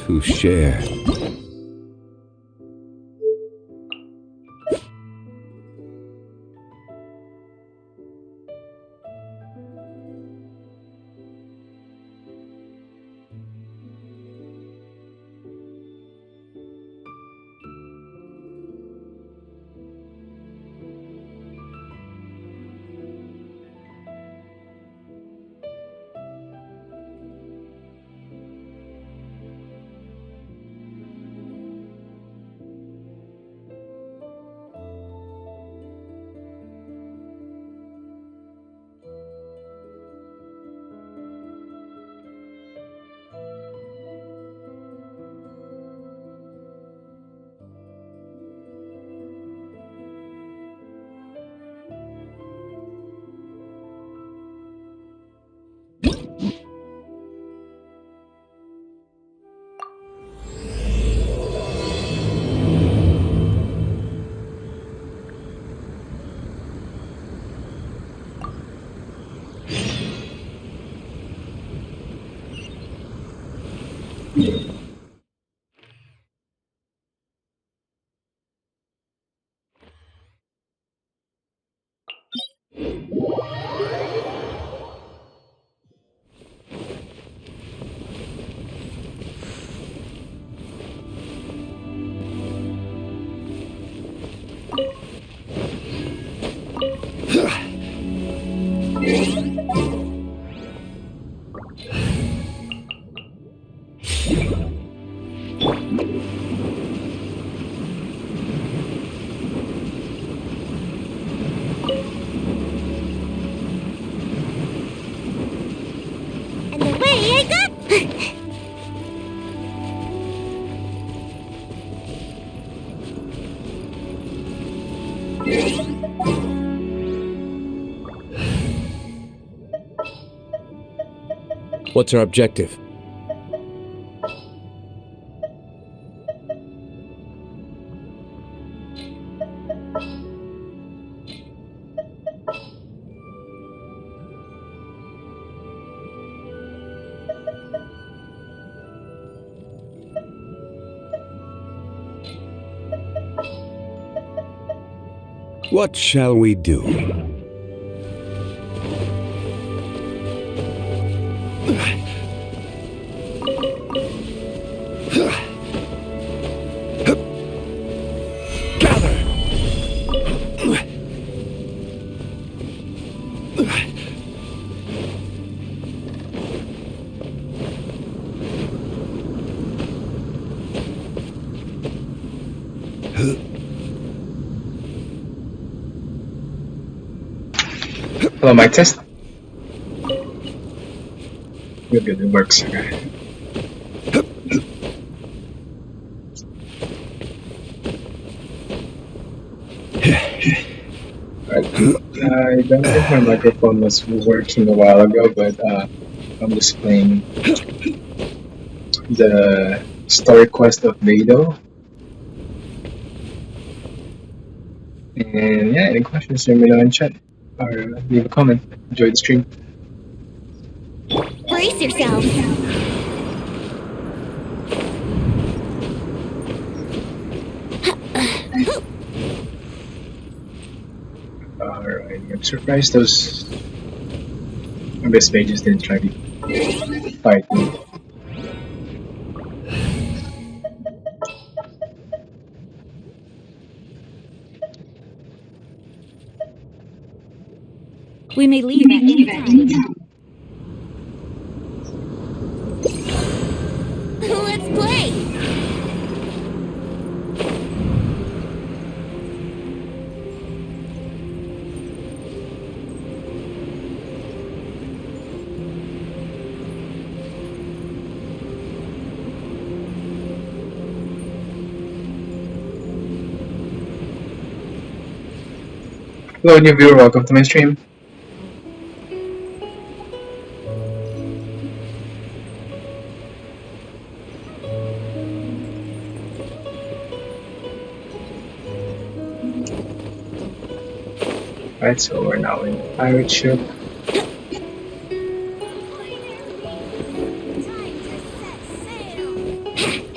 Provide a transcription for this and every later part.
to share. And away I go! What's our objective? What shall we do? Hello, mic test. Good, it works. Okay. Right. I don't think my microphone was working a while ago, but I'm just playing the story quest of Beidou. And yeah, any questions, let me know in chat or leave a comment. Enjoy the stream. Brace yourself! Alright, I'm surprised those abyss mages didn't try to fight me. We may leave at any time. Let's play! Hello, new viewer, welcome to my stream. Right, so we're now in the pirate ship. Time to set sail!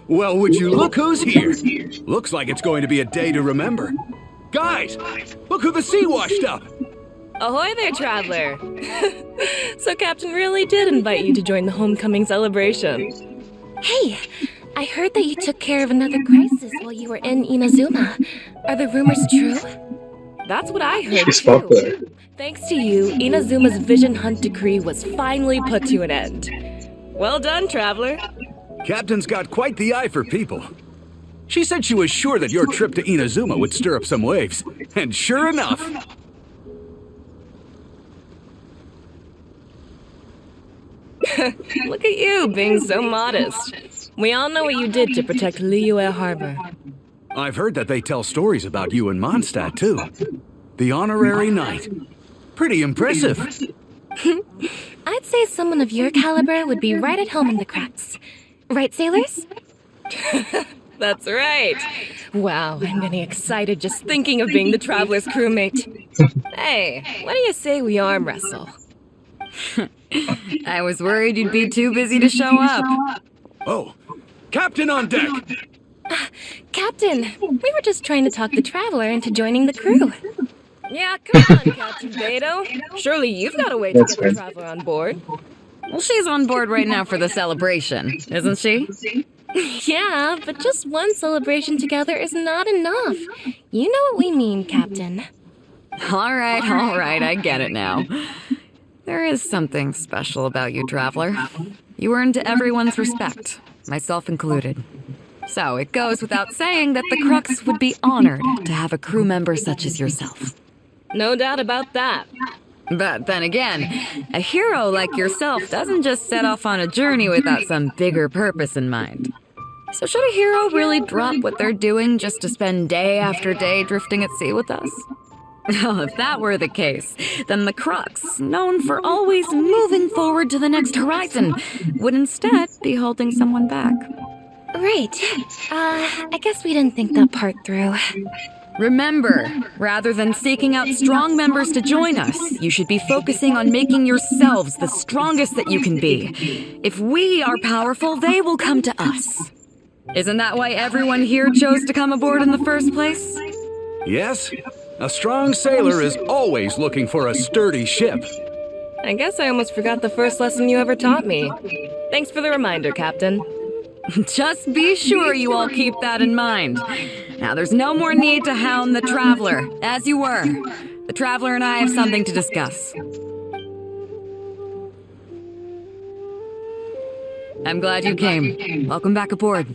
Well, would you look who's here? Looks like it's going to be a day to remember. Guys, look who the sea washed up. Ahoy there, traveler! So Captain really did invite you to join the homecoming celebration. Hey, I heard that you took care of another crisis while you were in Inazuma. Are the rumors true? That's what I heard She's too. popular. Thanks to you, Inazuma's Vision Hunt decree was finally put to an end. Well done, traveler. Captain's got quite the eye for people. She said she was sure that your trip to Inazuma would stir up some waves. And sure enough... Look at you, being so modest. We all know what you did to protect Liyue Harbor. I've heard that they tell stories about you in Mondstadt, too. The honorary knight. Pretty impressive. I'd say someone of your caliber would be right at home in the cracks. Right, sailors? That's right. Wow, I'm getting excited just thinking of being the traveler's crewmate. Hey, what do you say we arm wrestle? I was worried you'd be too busy to show up. Oh, Captain on deck! Captain, we were just trying to talk the traveler into joining the crew. Yeah, come on, Captain Beidou. Surely you've got a way to That's get the right. traveler on board. Well, she's on board right now for the celebration, isn't she? Yeah, but just one celebration together is not enough. You know what we mean, Captain. All right, I get it now. There is something special about you, traveler. You earned everyone's respect, myself included. So it goes without saying that the Crux would be honored to have a crew member such as yourself. No doubt about that. But then again, a hero like yourself doesn't just set off on a journey without some bigger purpose in mind. So should a hero really drop what they're doing just to spend day after day drifting at sea with us? Well, if that were the case, then the Crux, known for always moving forward to the next horizon, would instead be holding someone back. Right. I guess we didn't think that part through. Remember, rather than seeking out strong members to join us, you should be focusing on making yourselves the strongest that you can be. If we are powerful, they will come to us. Isn't that why everyone here chose to come aboard in the first place? Yes? A strong sailor is always looking for a sturdy ship. I guess I almost forgot the first lesson you ever taught me. Thanks for the reminder, Captain. Just be sure you all keep that in mind. Now, there's no more need to hound the Traveler, as you were. The Traveler and I have something to discuss. I'm glad you came. Welcome back aboard.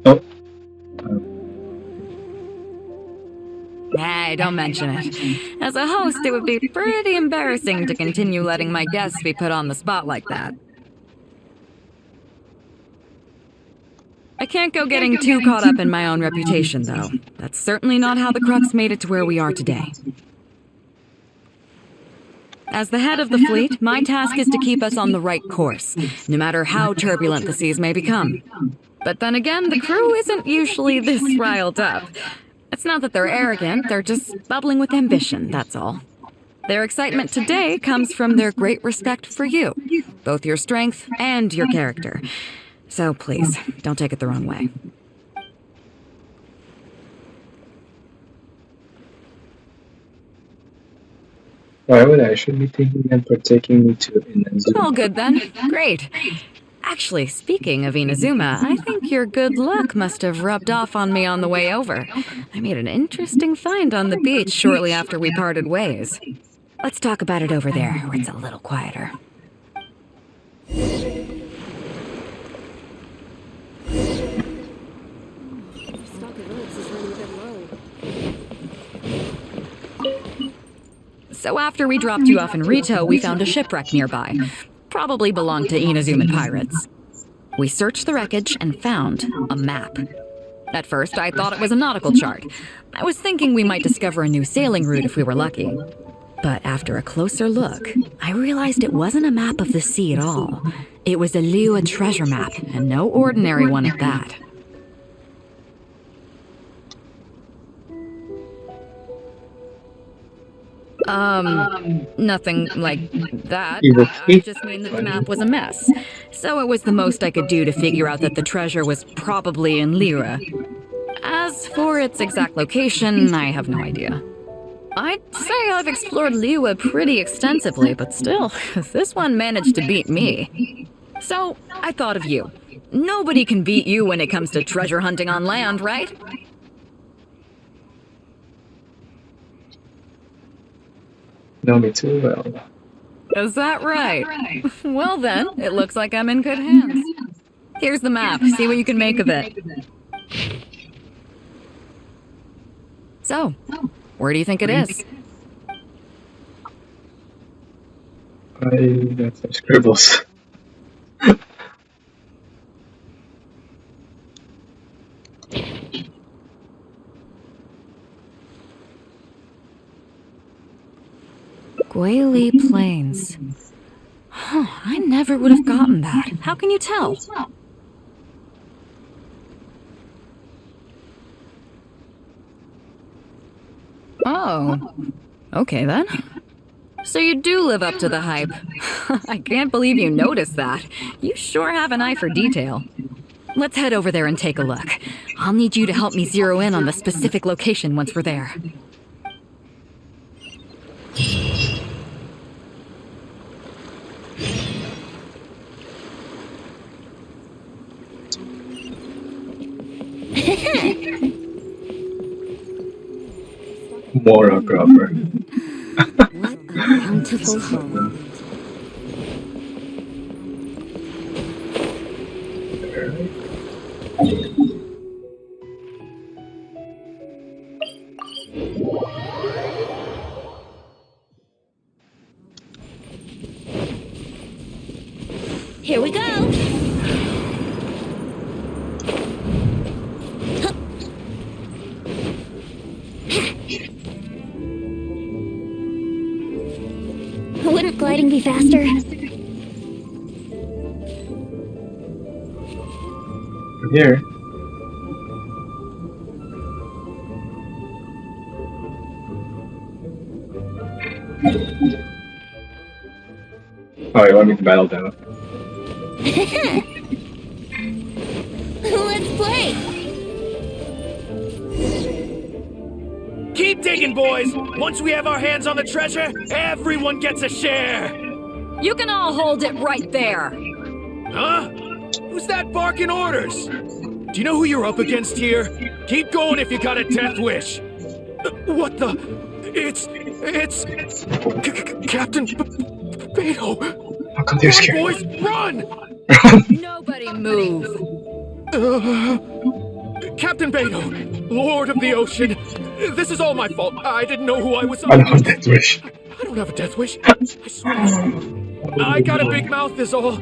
Oh, Hey, don't mention it. As a host, it would be pretty embarrassing to continue letting my guests be put on the spot like that. I can't go getting too caught up in my own reputation, though. That's certainly not how the Crux made it to where we are today. As the head of the fleet, my task is to keep us on the right course, no matter how turbulent the seas may become. But then again, the crew isn't usually this riled up. It's not that they're arrogant, they're just bubbling with ambition, that's all. Their excitement today comes from their great respect for you, both your strength and your character. So please, don't take it the wrong way. why would I should be thinking of taking me to Inazuma? All good then. Great. Actually, speaking of Inazuma, I think your good luck must have rubbed off on me on the way over. I made an interesting find on the beach shortly after we parted ways. Let's talk about it over there, where it's a little quieter. So after we dropped you off in Rito, we found a shipwreck nearby. Probably belonged to Inazuman pirates. We searched the wreckage and found a map. At first, I thought it was a nautical chart. I was thinking we might discover a new sailing route if we were lucky. But after a closer look, I realized it wasn't a map of the sea at all. It was a Liyue treasure map, and no ordinary one at that. Nothing like that. Evil I just mean that the map was a mess. So it was the most I could do to figure out that the treasure was probably in Lyra. As for its exact location, I have no idea. I'd say I've explored Liyue pretty extensively, but still, this one managed to beat me. So, I thought of you. Nobody can beat you when it comes to treasure hunting on land, right? Know me too well. Is that right? Well then, it looks like I'm in good hands. Here's the map. See what you can make of it. So, where do you think it is? I got some scribbles. Guili Plains. Huh, I never would have gotten that. How can you tell? Oh, okay then. So you do live up to the hype. I can't believe you noticed that. You sure have an eye for detail. Let's head over there and take a look. I'll need you to help me zero in on the specific location once we're there. Mora proper. What a bountiful home. Here we go. Wouldn't gliding be faster? From here. Oh, you want me to battle down? Let's play. Keep digging, boys! Once we have our hands on the treasure, everyone gets a share! You can all hold it right there. Huh? Who's that barking orders? Do you know who you're up against here? Keep going if you got a death wish. What the? It's Captain Beidou. How come they're Run, scared? boys, run! Nobody move. Captain Beidou, Lord of the Ocean. This is all my fault. I didn't know who I was. I don't have death wish. I don't have a death wish. I swear. I got a big mouth is all.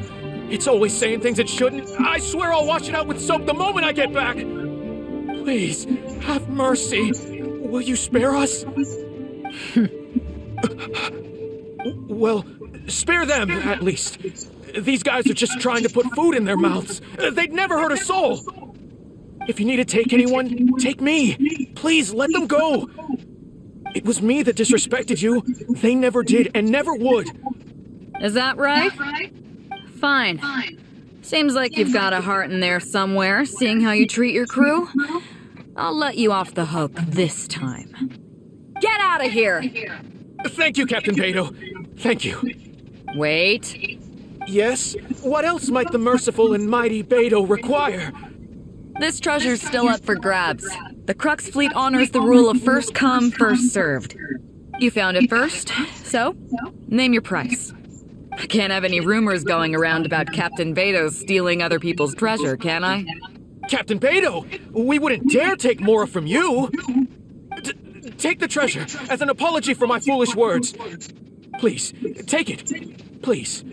It's always saying things it shouldn't. I swear I'll wash it out with soap the moment I get back. Please, have mercy. Will you spare us? Well, spare them, at least. These guys are just trying to put food in their mouths. They'd never hurt a soul. If you need to take anyone, take me. Please, let them go. It was me that disrespected you. They never did and never would. Is that right? Fine. Seems like you've got a heart in there somewhere, seeing how you treat your crew. I'll let you off the hook this time. Get out of here! Thank you, Captain Beidou. Thank you. Wait. Yes? What else might the merciful and mighty Beidou require? This treasure's still up for grabs. The Crux fleet honors the rule of first come, first served. You found it first, so name your price. I can't have any rumors going around about Captain Beidou stealing other people's treasure, can I? Captain Beidou, we wouldn't dare take more from you. Take the treasure as an apology for my foolish words. Please, take it. Please.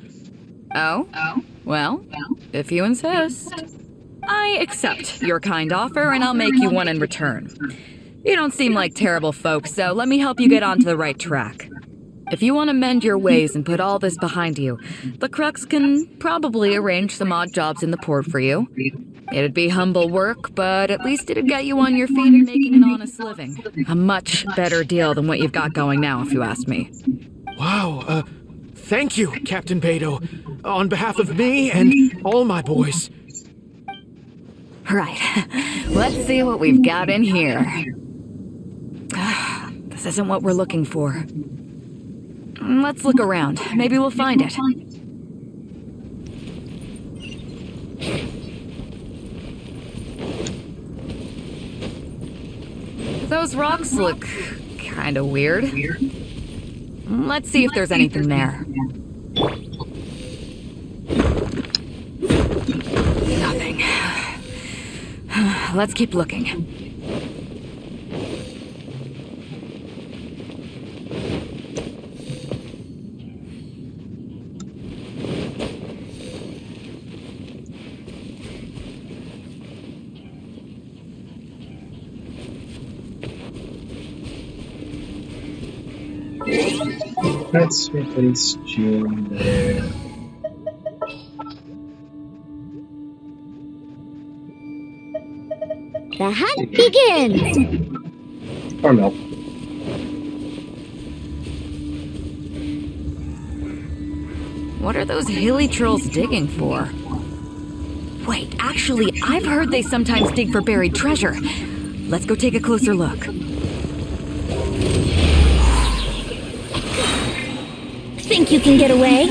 Oh? Well, if you insist. I accept your kind offer, and I'll make you one in return. You don't seem like terrible folks, so let me help you get onto the right track. If you want to mend your ways and put all this behind you, the Crux can probably arrange some odd jobs in the port for you. It'd be humble work, but at least it'd get you on your feet and making an honest living. A much better deal than what you've got going now, if you ask me. Wow, thank you, Captain Beidou. On behalf of me and all my boys. Right. Let's see what we've got in here. This isn't what we're looking for. Let's look around. Maybe we'll find it. Those rocks look kind of weird. Let's see if there's anything there. Nothing. Let's keep looking. Let's replace June there. The hunt begins! Or no. What are those hilly trolls digging for? Wait, actually, I've heard they sometimes dig for buried treasure. Let's go take a closer look. Think you can get away?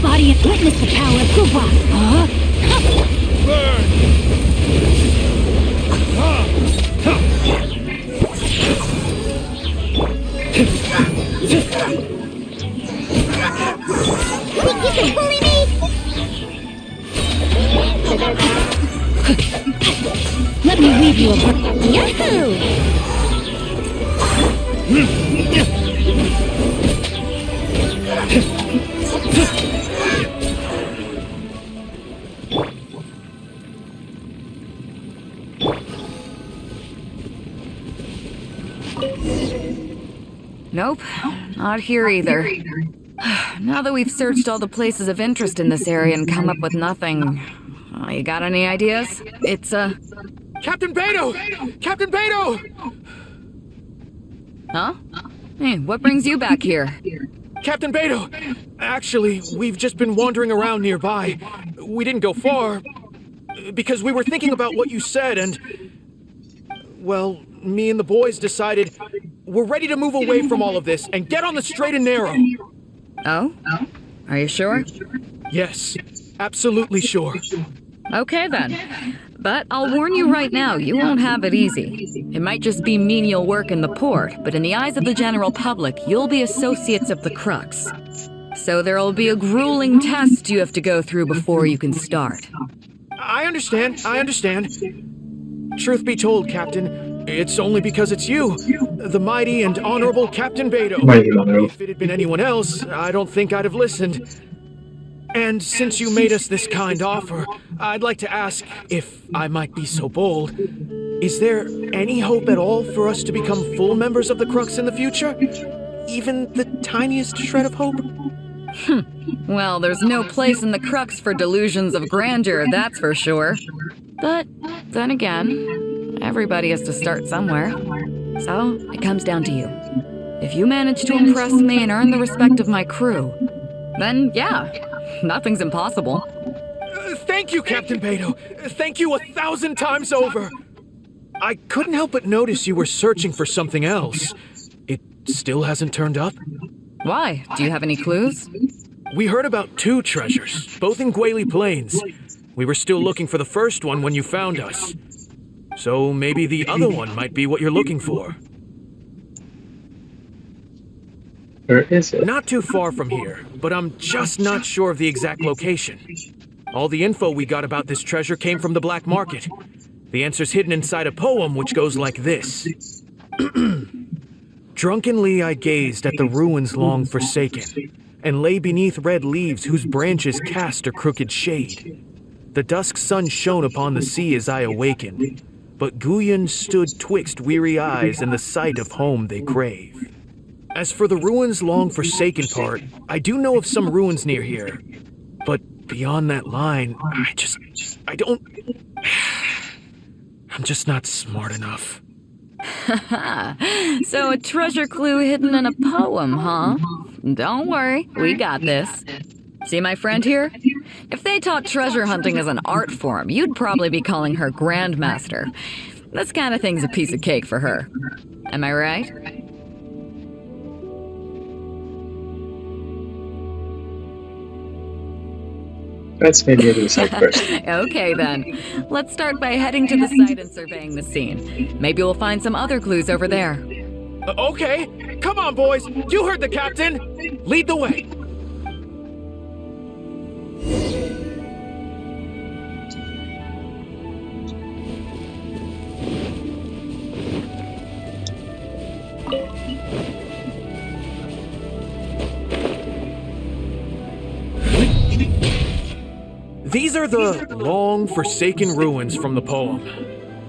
Body and witness the power of Kuwa. Think you can bully me? Let me weave you a Yahoo! Nope, not here either. Now that we've searched all the places of interest in this area and come up with nothing, you got any ideas? It's, Captain Beidou! Captain Beidou! Huh? Hey, what brings you back here? Captain Beidou! Actually, we've just been wandering around nearby. We didn't go far, because we were thinking about what you said and... Well, me and the boys decided we're ready to move away from all of this and get on the straight and narrow. Oh? Are you sure? Yes, absolutely sure. Okay then. But I'll warn you right now, you won't have it easy. It might just be menial work in the port, but in the eyes of the general public, you'll be associates of the Crux. So there'll be a grueling test you have to go through before you can start. I understand. Truth be told, Captain, it's only because it's you, the mighty and honorable Captain Beidou. If it had been anyone else, I don't think I'd have listened. And since you made us this kind offer, I'd like to ask, if I might be so bold, is there any hope at all for us to become full members of the Crux in the future? Even the tiniest shred of hope? Well, there's no place in the Crux for delusions of grandeur, that's for sure. But then again, everybody has to start somewhere. So, it comes down to you. If you manage to impress me and earn the respect of my crew, then yeah, nothing's impossible. Thank you, Captain Beidou. Thank you 1,000 times over. I couldn't help but notice you were searching for something else. It still hasn't turned up? Why? Do you have any clues? We heard about 2 treasures, both in Guili Plains. We were still looking for the first one when you found us. So maybe the other one might be what you're looking for. Where is it? Not too far from here, but I'm just not sure of the exact location. All the info we got about this treasure came from the black market. The answer's hidden inside a poem which goes like this. Drunkenly I gazed at the ruins long forsaken, and lay beneath red leaves whose branches cast a crooked shade. The dusk sun shone upon the sea as I awakened, but Guyon stood twixt weary eyes and the sight of home they crave. As for the ruins long forsaken part, I do know of some ruins near here, but beyond that line, I don't... I'm just not smart enough. So a treasure clue hidden in a poem, huh? Don't worry, we got this. See my friend here? If they taught treasure hunting as an art form, you'd probably be calling her Grandmaster. This kind of thing's a piece of cake for her. Am I right? Let's maybe go to the site first. Okay then. Let's start by heading to the site and surveying the scene. Maybe we'll find some other clues over there. Okay, come on, boys. You heard the captain. Lead the way. These are the long forsaken ruins from the poem.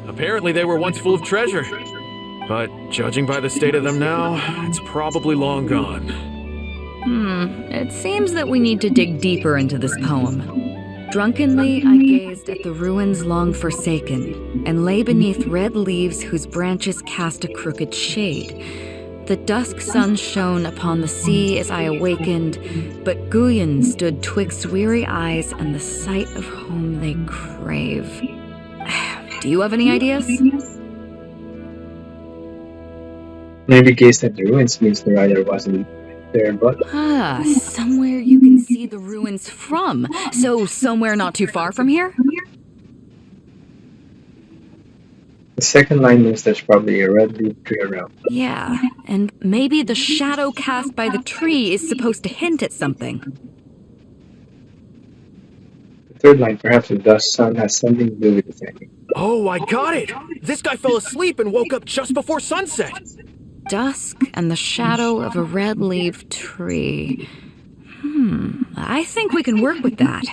Apparently they were once full of treasure. But judging by the state of them now, it's probably long gone. It seems that we need to dig deeper into this poem. Drunkenly, I gazed at the ruins long forsaken, and lay beneath red leaves whose branches cast a crooked shade. The dusk sun shone upon the sea as I awakened, but Guyon stood twixt weary eyes and the sight of home they crave. Do you have any ideas? Maybe gazed at the ruins means the rider wasn't there, but Somewhere you can see the ruins from. So somewhere not too far from here? the second line means there's probably a red leaf tree around. Yeah, and maybe the shadow cast by the tree is supposed to hint at something. The third line, perhaps the dust sun has something to do with the thing. Oh, I got it! This guy fell asleep and woke up just before sunset. Dusk and the shadow of a red-leaved tree. I think we can work with that.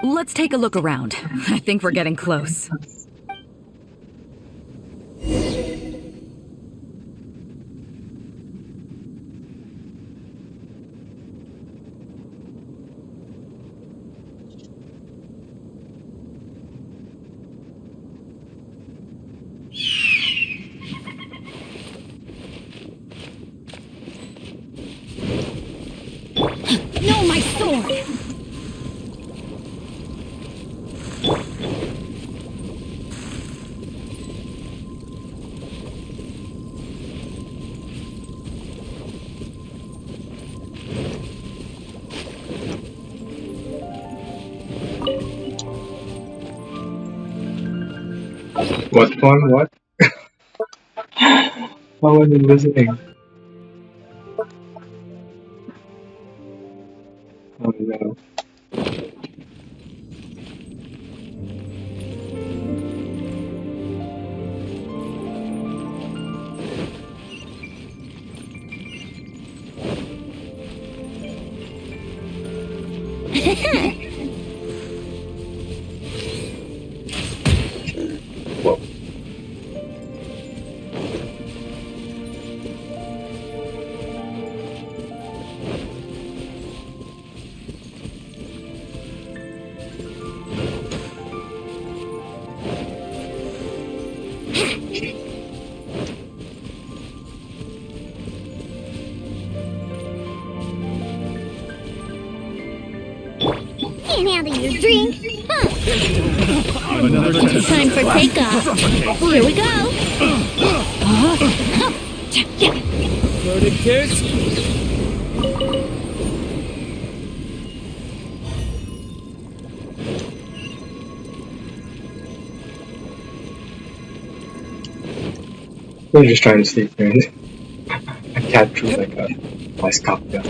Let's take a look around. I think we're getting close. No, my sword! What poem? What? How are you listening? Oh no. Whoa. Can't handle your drink. Huh. Time for takeoff. Here we go. Loaded kids? We're just trying to sleep, man. A cat drew like a nice cop gun.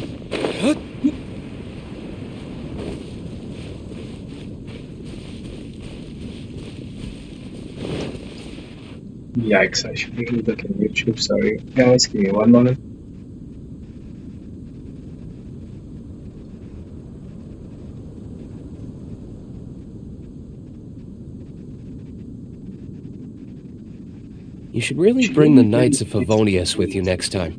Yikes, I should really look at YouTube, sorry. Guys, give me one moment. You should really bring the Knights of Favonius with you next time.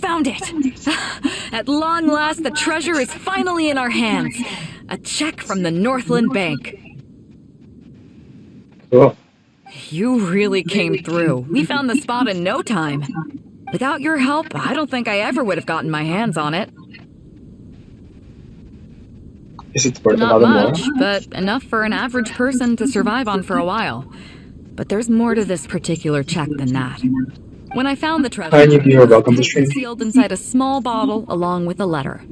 Found it! At long last, the treasure is finally in our hands. A check from the Northland Bank. Cool. You really came through. We found the spot in no time. Without your help, I don't think I ever would have gotten my hands on it. Is it worth Not another much, more? but enough for an average person to survive on for a while. But there's more to this particular check than that. When I found the treasure, Hi, you are it was welcome to tightly stream. sealed inside a small bottle along with a letter.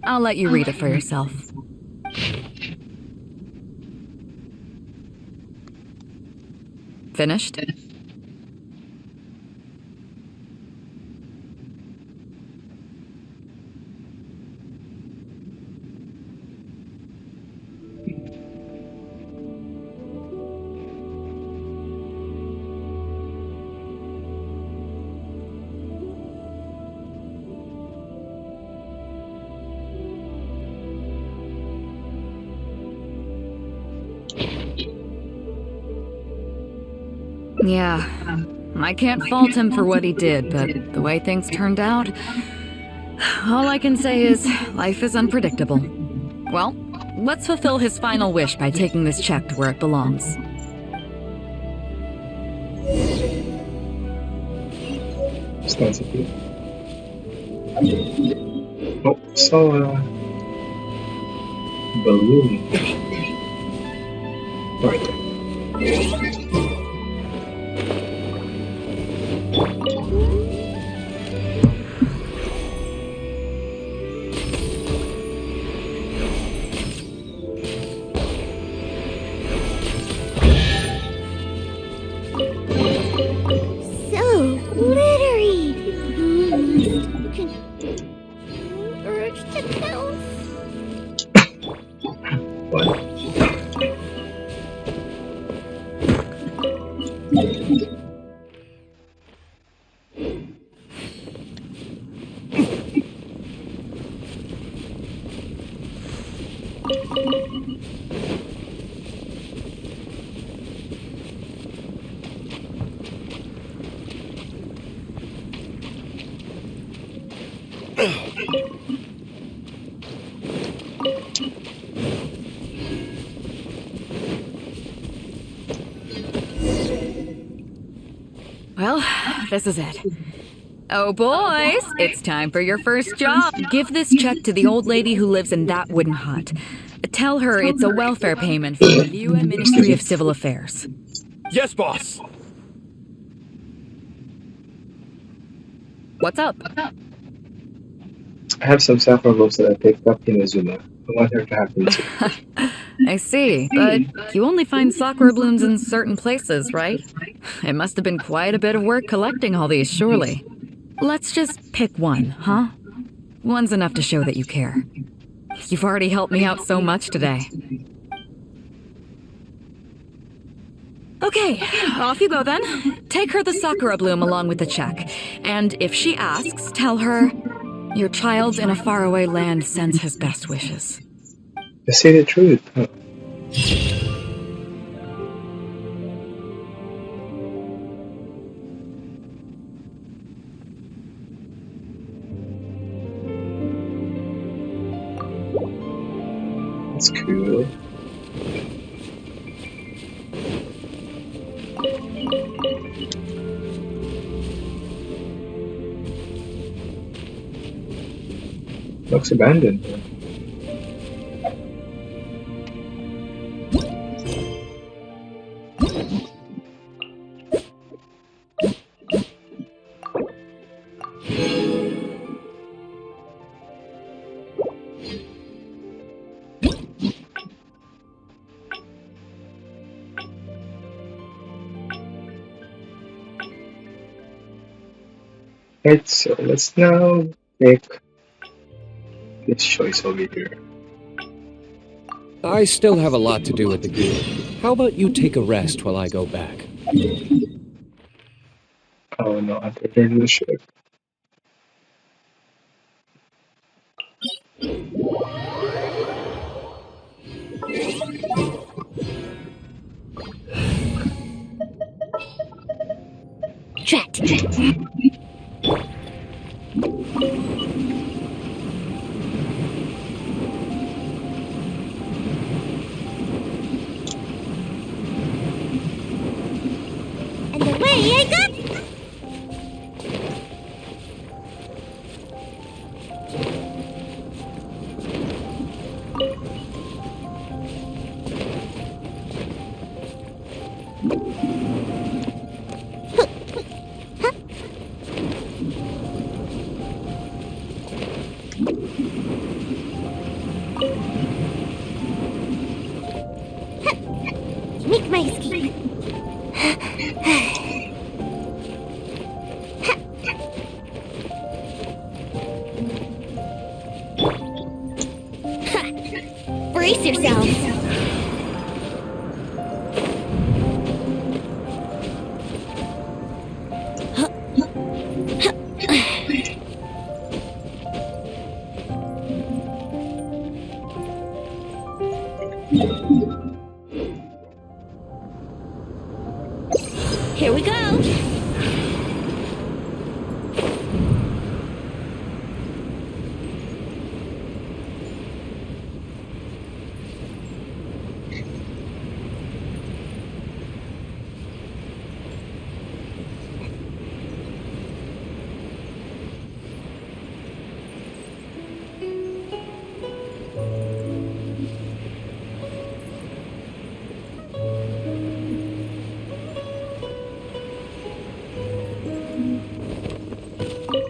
I'll let you read it for yourself. Finished? Yeah, I can't fault him for what he did, but the way things turned out, all I can say is life is unpredictable. Well, let's fulfill his final wish by taking this check to where it belongs. Ostensibly. Oh, saw a balloon. Right there. So glittery. Urge to pounce. What? Well, this is it. Oh, boys, it's time for your first job. Give this check to the old lady who lives in that wooden hut. Tell her it's a welfare payment from the UN Ministry of Civil Affairs. Yes, boss. What's up? I have some saffron rolls that I picked up in Azuma. I want her to have them too. I see, but you only find sakura blooms in certain places, right? It must have been quite a bit of work collecting all these, surely. Let's just pick one, huh? One's enough to show that you care. You've already helped me out so much today. Okay, off you go then. Take her the sakura bloom along with the check. And if she asks, tell her, your child in a faraway land sends his best wishes. To say the truth, huh? That's cool. Looks abandoned. Right, so let's now pick this choice over here. I still have a lot to do with the guild. How about you take a rest while I go back? Oh no, I prefer the ship. Drat. And away I go! Make my escape. Brace yourselves. Here we go.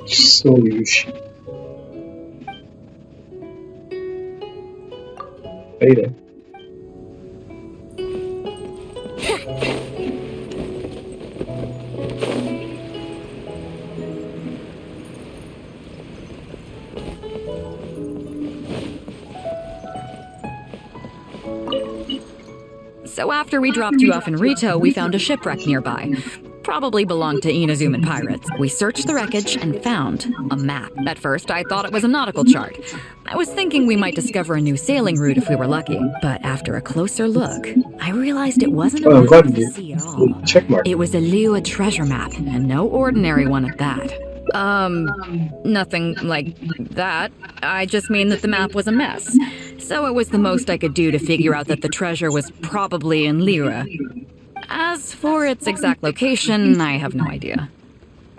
Solution. Beidou. So after we dropped you off in Rito, we found a shipwreck nearby. Probably belonged to Inazuman pirates. We searched the wreckage and found a map. At first, I thought it was a nautical chart. I was thinking we might discover a new sailing route if we were lucky. But after a closer look, I realized it wasn't a Oh, map God, of the you- sea at all. Check mark. It was a Liwa treasure map, and no ordinary one at that. Nothing like that. I just mean that the map was a mess. So it was the most I could do to figure out that the treasure was probably in Lyra. As for its exact location, I have no idea.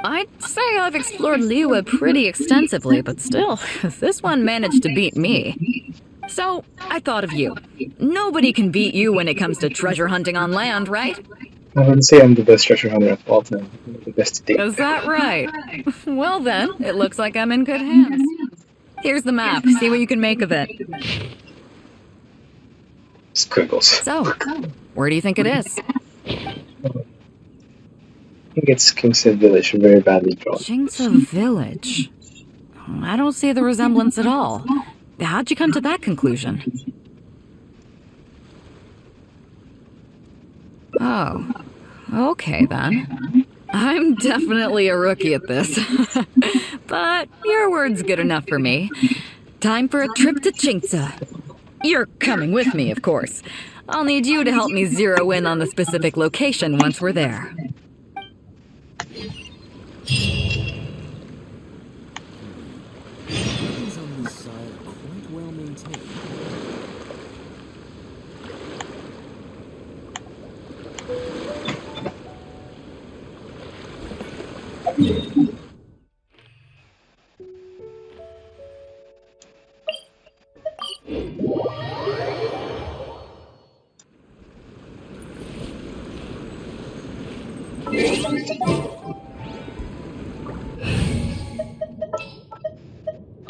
I'd say I've explored Liwa pretty extensively, but still, this one managed to beat me. So, I thought of you. Nobody can beat you when it comes to treasure hunting on land, right? I would say I'm the best treasure hunter of all time. The best to date. Is that right? Well then, it looks like I'm in good hands. Here's the map. See what you can make of it. Squiggles. So, where do you think it is? I think it's Kingston Village, very badly drawn. Jingsa Village. I don't see the resemblance at all. How'd you come to that conclusion? Oh, okay then. I'm definitely a rookie at this. But your word's good enough for me. Time for a trip to Jingsa. You're coming with me, of course. I'll need you to help me zero in on the specific location once we're there. Buildings on this side are quite well maintained.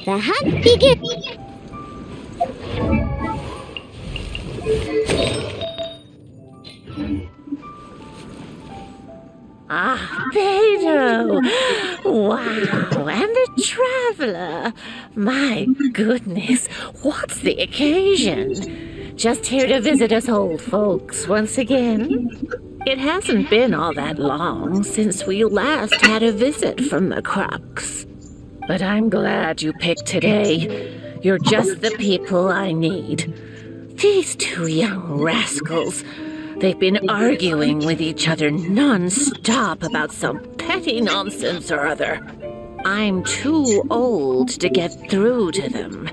The hunt begins. Ah, Beidou! Wow, and the traveler! My goodness, what's the occasion? Just here to visit us old folks once again? It hasn't been all that long since we last had a visit from the Crux. But I'm glad you picked today. You're just the people I need. These two young rascals. They've been arguing with each other non-stop about some petty nonsense or other. I'm too old to get through to them.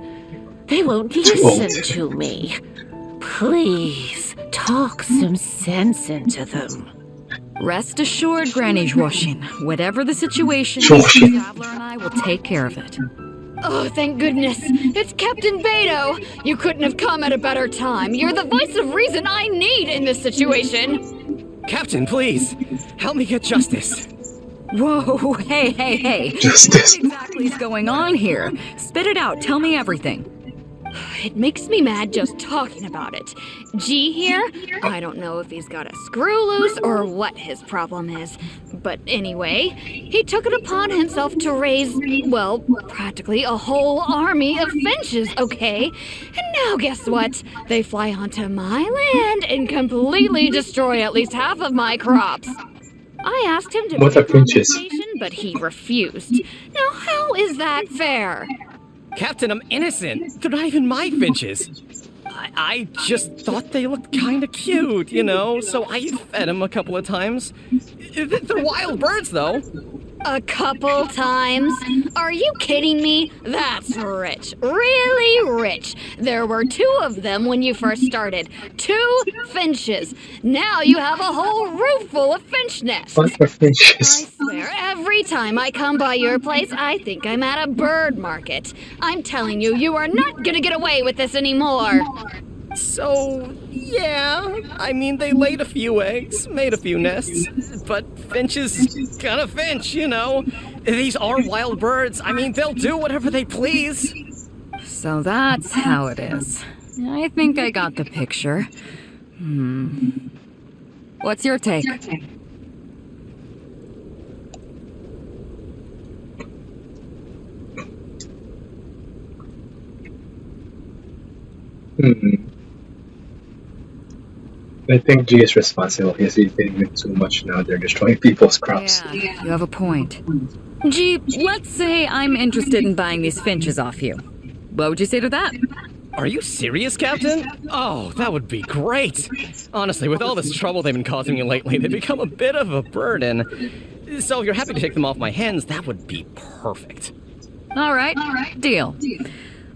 They won't listen to me. Please, talk some sense into them. Rest assured, Granny Zhuoxin, whatever the situation, the Traveler and I will take care of it. Oh, thank goodness. It's Captain Beidou. You couldn't have come at a better time. You're the voice of reason I need in this situation. Captain, please, help me get justice. Whoa, hey. Justice. What exactly is going on here? Spit it out, tell me everything. It makes me mad just talking about it. G here, I don't know if he's got a screw loose or what his problem is. But anyway, he took it upon himself to raise, well, practically a whole army of finches, okay? And now guess what? They fly onto my land and completely destroy at least half of my crops. I asked him to What are finches? compensation, but he refused. Now how is that fair? Captain, I'm innocent. They're not even my finches. I just thought they looked kind of cute, you know, so I fed them a couple of times. They're wild birds, though. A couple times? Are you kidding me? That's rich. Really rich. There were 2 of them when you first started. 2 finches. Now you have a whole roof full of finch nests. What are I finches? swear, every time I come by your place, I think I'm at a bird market. I'm telling you, you are not gonna get away with this anymore. So, yeah, I mean, they laid a few eggs, made a few nests, but finch is gonna finch, you know. These are wild birds. I mean, they'll do whatever they please. So that's how it is. I think I got the picture. What's your take? I think G is responsible. He's eating it too much now. They're destroying people's crops. Yeah, you have a point. Gee, let's say I'm interested in buying these finches off you. What would you say to that? Are you serious, Captain? Oh, that would be great. Honestly, with all this trouble they've been causing me lately, they've become a bit of a burden. So if you're happy to take them off my hands, that would be perfect. All right, deal.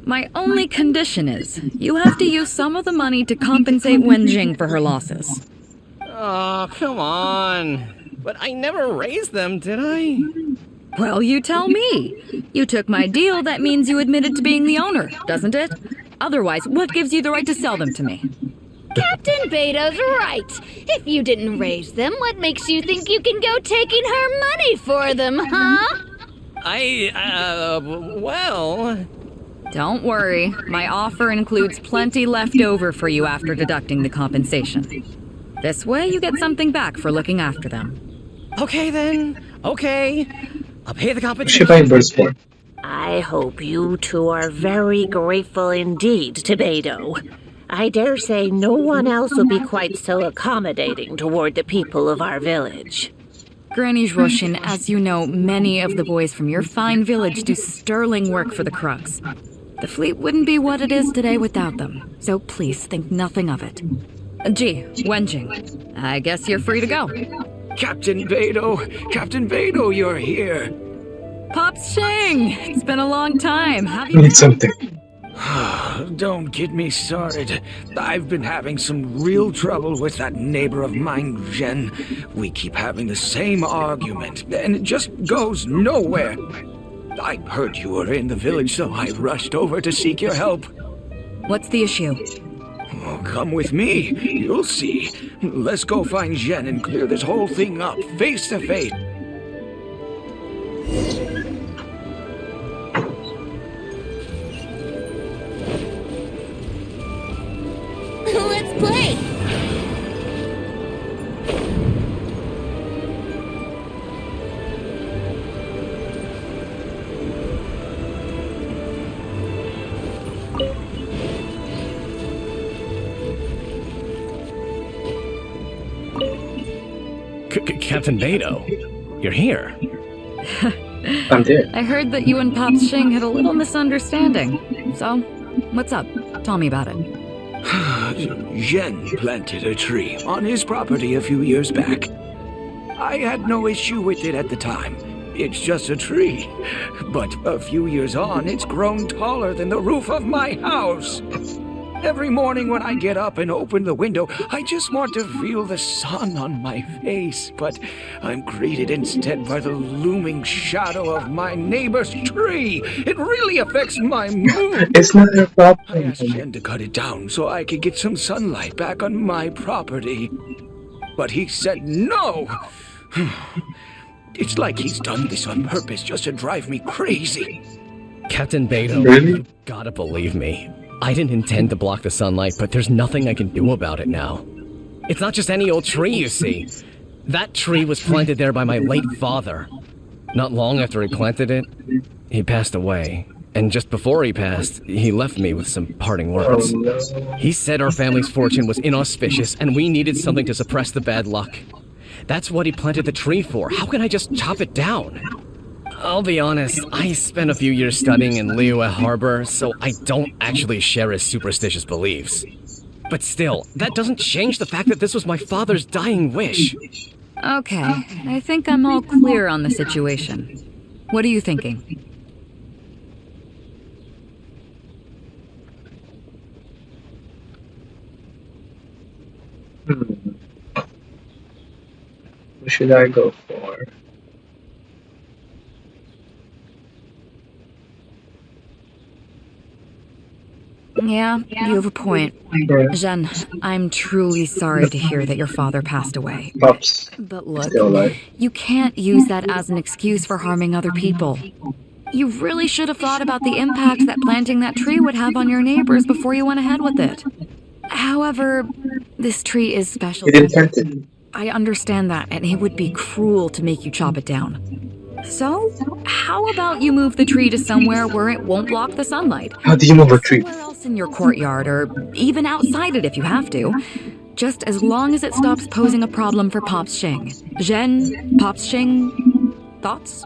My only condition is you have to use some of the money to compensate Wenjing for her losses. Oh, come on. But I never raised them, did I? Well, you tell me. You took my deal, that means you admitted to being the owner, doesn't it? Otherwise, what gives you the right to sell them to me? Captain Beidou's right. If you didn't raise them, what makes you think you can go taking her money for them, huh? Well... Don't worry, my offer includes plenty left over for you after deducting the compensation. This way you get something back for looking after them. Okay then, okay. I'll pay the What's she compensation. buying birds for? I hope you two are very grateful indeed to Beidou. I dare say no one else will be quite so accommodating toward the people of our village. Granny Zhuoxin, as you know, many of the boys from your fine village do sterling work for the Crux. The fleet wouldn't be what it is today without them, so please think nothing of it. Gee, Wenjing, I guess you're free to go. Captain Beidou, you're here. Pops Shing, it's been a long time. Have I you need something. Don't get me started. I've been having some real trouble with that neighbor of mine, Jen. We keep having the same argument, and it just goes nowhere. I heard you were in the village, so I rushed over to seek your help. What's the issue? Oh, come with me. You'll see. Let's go find Jen and clear this whole thing up, face to face. Captain Beidou, you're here. I'm there. I heard that you and Pops Xing had a little misunderstanding. So, what's up? Tell me about it. Zhen planted a tree on his property a few years back. I had no issue with it at the time. It's just a tree. But a few years on, it's grown taller than the roof of my house. Every morning when I get up and open the window, I just want to feel the sun on my face. But I'm greeted instead by the looming shadow of my neighbor's tree. It really affects my mood. It's not your I problem. asked Jen to cut it down so I could get some sunlight back on my property. But he said no. It's like he's done this on purpose just to drive me crazy. Captain Beidou, Really? you gotta believe me. I didn't intend to block the sunlight, but there's nothing I can do about it now. It's not just any old tree, you see. That tree was planted there by my late father. Not long after he planted it, he passed away. And just before he passed, he left me with some parting words. Oh, no. He said our family's fortune was inauspicious and we needed something to suppress the bad luck. That's what he planted the tree for. How can I just chop it down? I'll be honest, I spent a few years studying in Liyue Harbor, so I don't actually share his superstitious beliefs. But still, that doesn't change the fact that this was my father's dying wish. Okay, I think I'm all clear on the situation. What are you thinking? What should I go for? Yeah, you have a point. Jen, I'm truly sorry to hear that your father passed away. Pops. But look, Still alive. you can't use that as an excuse for harming other people. You really should have thought about the impact that planting that tree would have on your neighbors before you went ahead with it. However, this tree is special. He didn't plant it. I understand that, and it would be cruel to make you chop it down. So, how about you move the tree to somewhere where it won't block the sunlight? How do you move a tree? Somewhere else in your courtyard, or even outside it if you have to. Just as long as it stops posing a problem for Pops Xing. Zhen, Pops Xing, thoughts?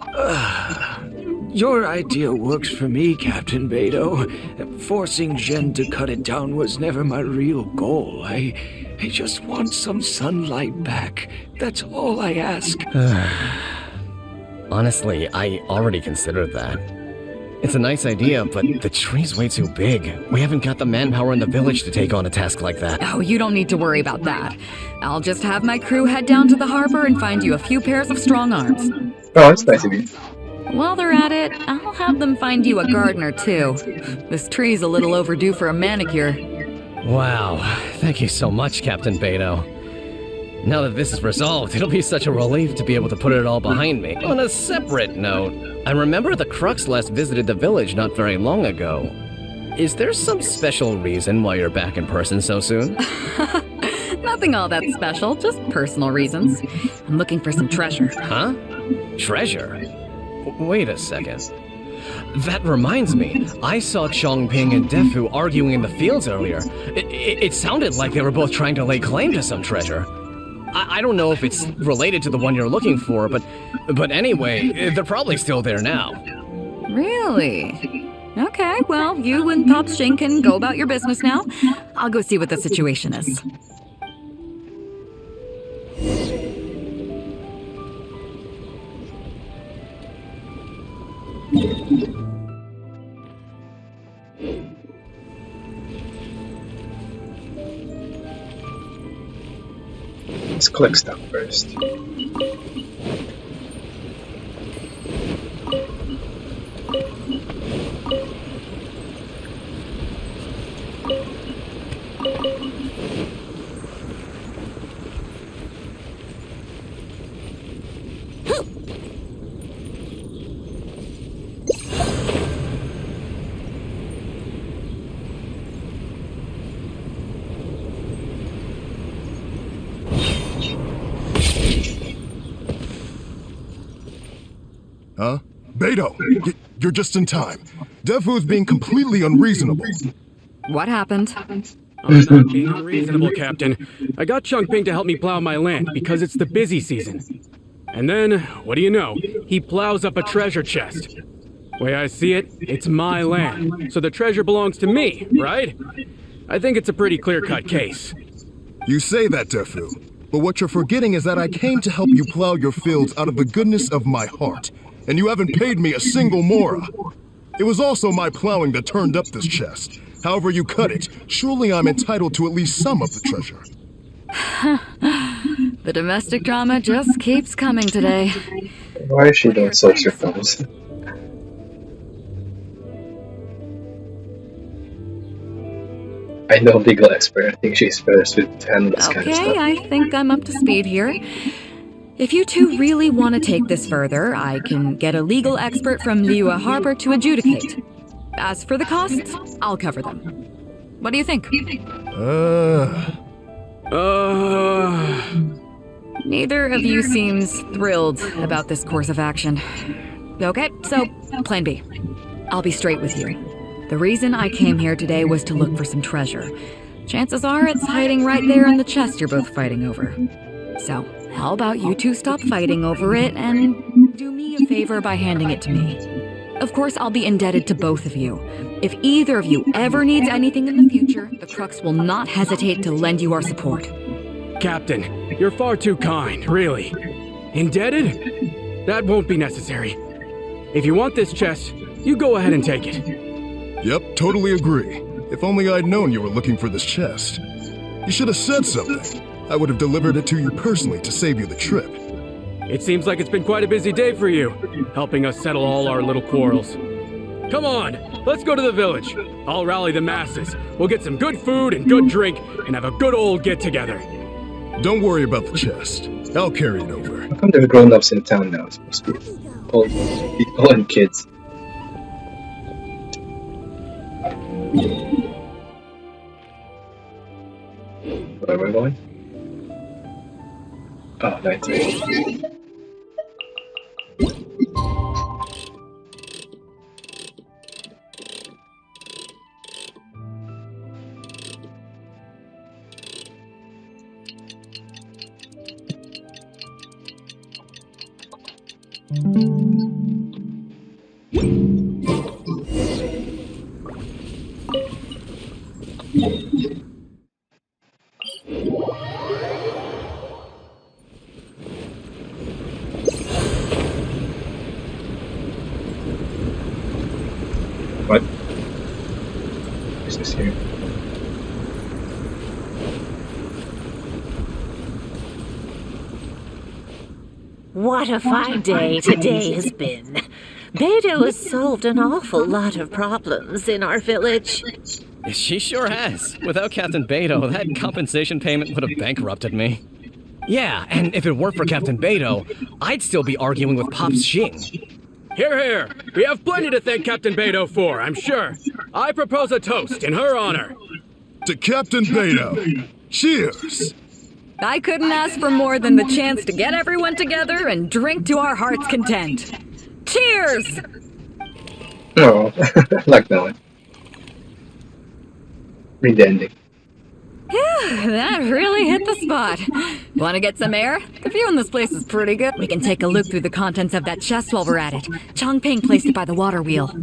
Your idea works for me, Captain Beidou. Forcing Jen to cut it down was never my real goal. I just want some sunlight back. That's all I ask. Honestly, I already considered that. It's a nice idea, but the tree's way too big. We haven't got the manpower in the village to take on a task like that. Oh, you don't need to worry about that. I'll just have my crew head down to the harbor and find you a few pairs of strong arms. Oh, that's nice of you. While they're at it, I'll have them find you a gardener, too. This tree's a little overdue for a manicure. Wow, thank you so much, Captain Beidou. Now that this is resolved, it'll be such a relief to be able to put it all behind me. On a separate note, I remember the Crux last visited the village not very long ago. Is there some special reason why you're back in person so soon? Nothing all that special, just personal reasons. I'm looking for some treasure. Huh? Treasure? Wait a second. That reminds me, I saw Chongping and Defu arguing in the fields earlier. It sounded like they were both trying to lay claim to some treasure. I don't know if it's related to the one you're looking for, but anyway, they're probably still there now. Really? Okay, well, you and Pops Xing can go about your business now. I'll go see what the situation is. Let's collect stuff first. Huh? Beidou, you're just in time. Defu's being completely unreasonable. What happened? I'm not being unreasonable, Captain. I got Chongping to help me plow my land because it's the busy season. And then, what do you know? He plows up a treasure chest. Way I see it, it's my land, so the treasure belongs to me, right? I think it's a pretty clear-cut case. You say that, Defu, but what you're forgetting is that I came to help you plow your fields out of the goodness of my heart, and you haven't paid me a single mora. It was also my plowing that turned up this chest. However you cut it, surely I'm entitled to at least some of the treasure. The domestic drama just keeps coming today. Why is she doing social films? I know legal expert. I think she's better suited to handle this kind of stuff. Okay, I think I'm up to speed here. If you two really want to take this further, I can get a legal expert from Liyue Harbor to adjudicate. As for the costs, I'll cover them. What do you think? Neither of you seems thrilled about this course of action. Okay, so plan B. I'll be straight with you. The reason I came here today was to look for some treasure. Chances are it's hiding right there in the chest you're both fighting over. So, how about you two stop fighting over it and do me a favor by handing it to me? Of course, I'll be indebted to both of you. If either of you ever needs anything in the future, the Crux will not hesitate to lend you our support. Captain, you're far too kind, really. Indebted? That won't be necessary. If you want this chest, you go ahead and take it. Yep, totally agree. If only I'd known you were looking for this chest. You should have said something. I would have delivered it to you personally to save you the trip. It seems like it's been quite a busy day for you, helping us settle all our little quarrels. Come on, let's go to the village. I'll rally the masses. We'll get some good food and good drink and have a good old get-together. Don't worry about the chest. I'll carry it over. How come there's grown-ups in town now? It's supposed to be old people and kids. Where am I going? Oh, 19. What is this here? What a fine day today has been. Beidou has solved an awful lot of problems in our village. She sure has. Without Captain Beidou, that compensation payment would have bankrupted me. Yeah, and if it weren't for Captain Beidou, I'd still be arguing with Pops Xing. Hear, hear! We have plenty to thank Captain Beidou for, I'm sure. I propose a toast in her honor. To Captain Beidou. Cheers! I couldn't ask for more than the chance to get everyone together and drink to our heart's content. Cheers! Oh, I like that one. Read the ending. Yeah, that really hit the spot. Want to get some air? The view in this place is pretty good. We can take a look through the contents of that chest while we're at it. Chongping placed it by the water wheel.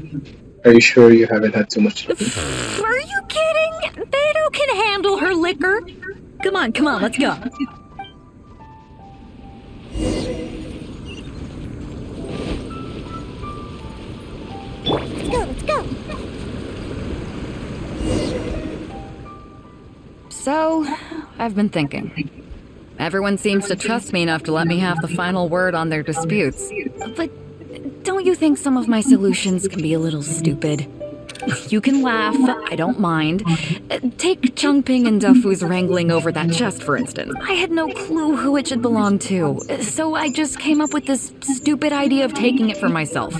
Are you sure you haven't had too much? Are you kidding? Beidou can handle her liquor. Come on, let's go. Let's go. So, I've been thinking. Everyone seems to trust me enough to let me have the final word on their disputes. But don't you think some of my solutions can be a little stupid? You can laugh, I don't mind. Take Chongping and Defu's wrangling over that chest, for instance. I had no clue who it should belong to, so I just came up with this stupid idea of taking it for myself.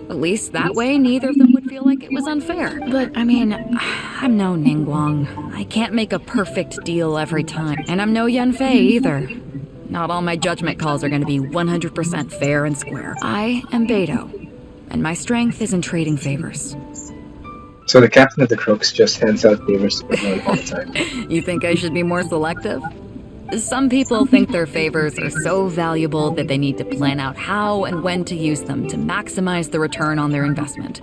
At least that way, neither of them would feel like it was unfair. But, I mean, I'm no Ningguang. I can't make a perfect deal every time. And I'm no Yanfei either. Not all my judgment calls are going to be 100% fair and square. I am Beidou, and my strength is in trading favors. So the captain of the crooks just hands out favors to everyone all the time. You think I should be more selective? Some people think their favors are so valuable that they need to plan out how and when to use them to maximize the return on their investment.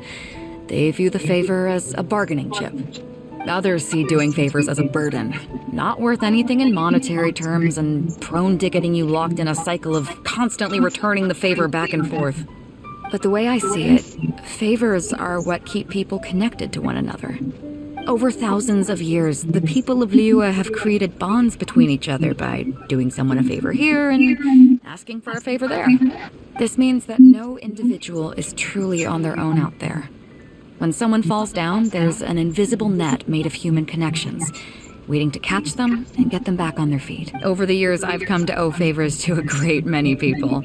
They view the favor as a bargaining chip. Others see doing favors as a burden, not worth anything in monetary terms and prone to getting you locked in a cycle of constantly returning the favor back and forth. But the way I see it, favors are what keep people connected to one another. Over thousands of years, the people of Liyue have created bonds between each other by doing someone a favor here and asking for a favor there. This means that no individual is truly on their own out there. When someone falls down, there's an invisible net made of human connections, waiting to catch them and get them back on their feet. Over the years, I've come to owe favors to a great many people,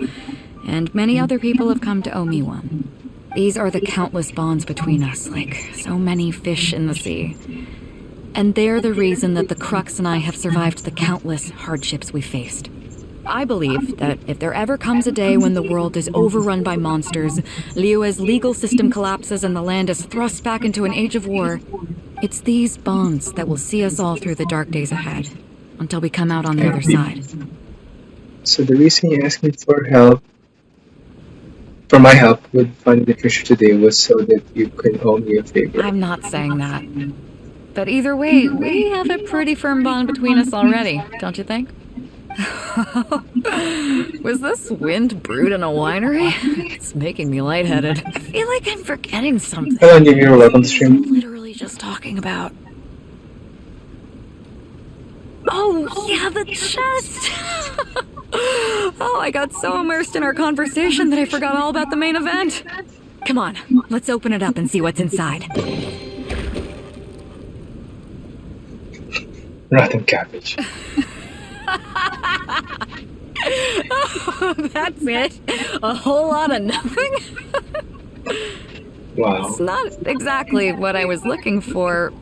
and many other people have come to owe me one. These are the countless bonds between us, like so many fish in the sea. And they're the reason that the Crux and I have survived the countless hardships we faced. I believe that if there ever comes a day when the world is overrun by monsters, Liyue's legal system collapses and the land is thrust back into an age of war, it's these bonds that will see us all through the dark days ahead, until we come out on the other side. So the reason you asked me for my help with finding the treasure today was so that you could owe me a favor. I'm not saying that. But either way, we have a pretty firm bond between us already, don't you think? Was this wind brewed in a winery? It's making me lightheaded. I feel like I'm forgetting something. Hello, and you're welcome to stream. Literally just talking about. Oh, yeah, the chest! Oh, I got so immersed in our conversation that I forgot all about the main event. Come on, let's open it up and see what's inside. Rotten cabbage. Oh, that's it? A whole lot of nothing? Wow. It's not exactly what I was looking for.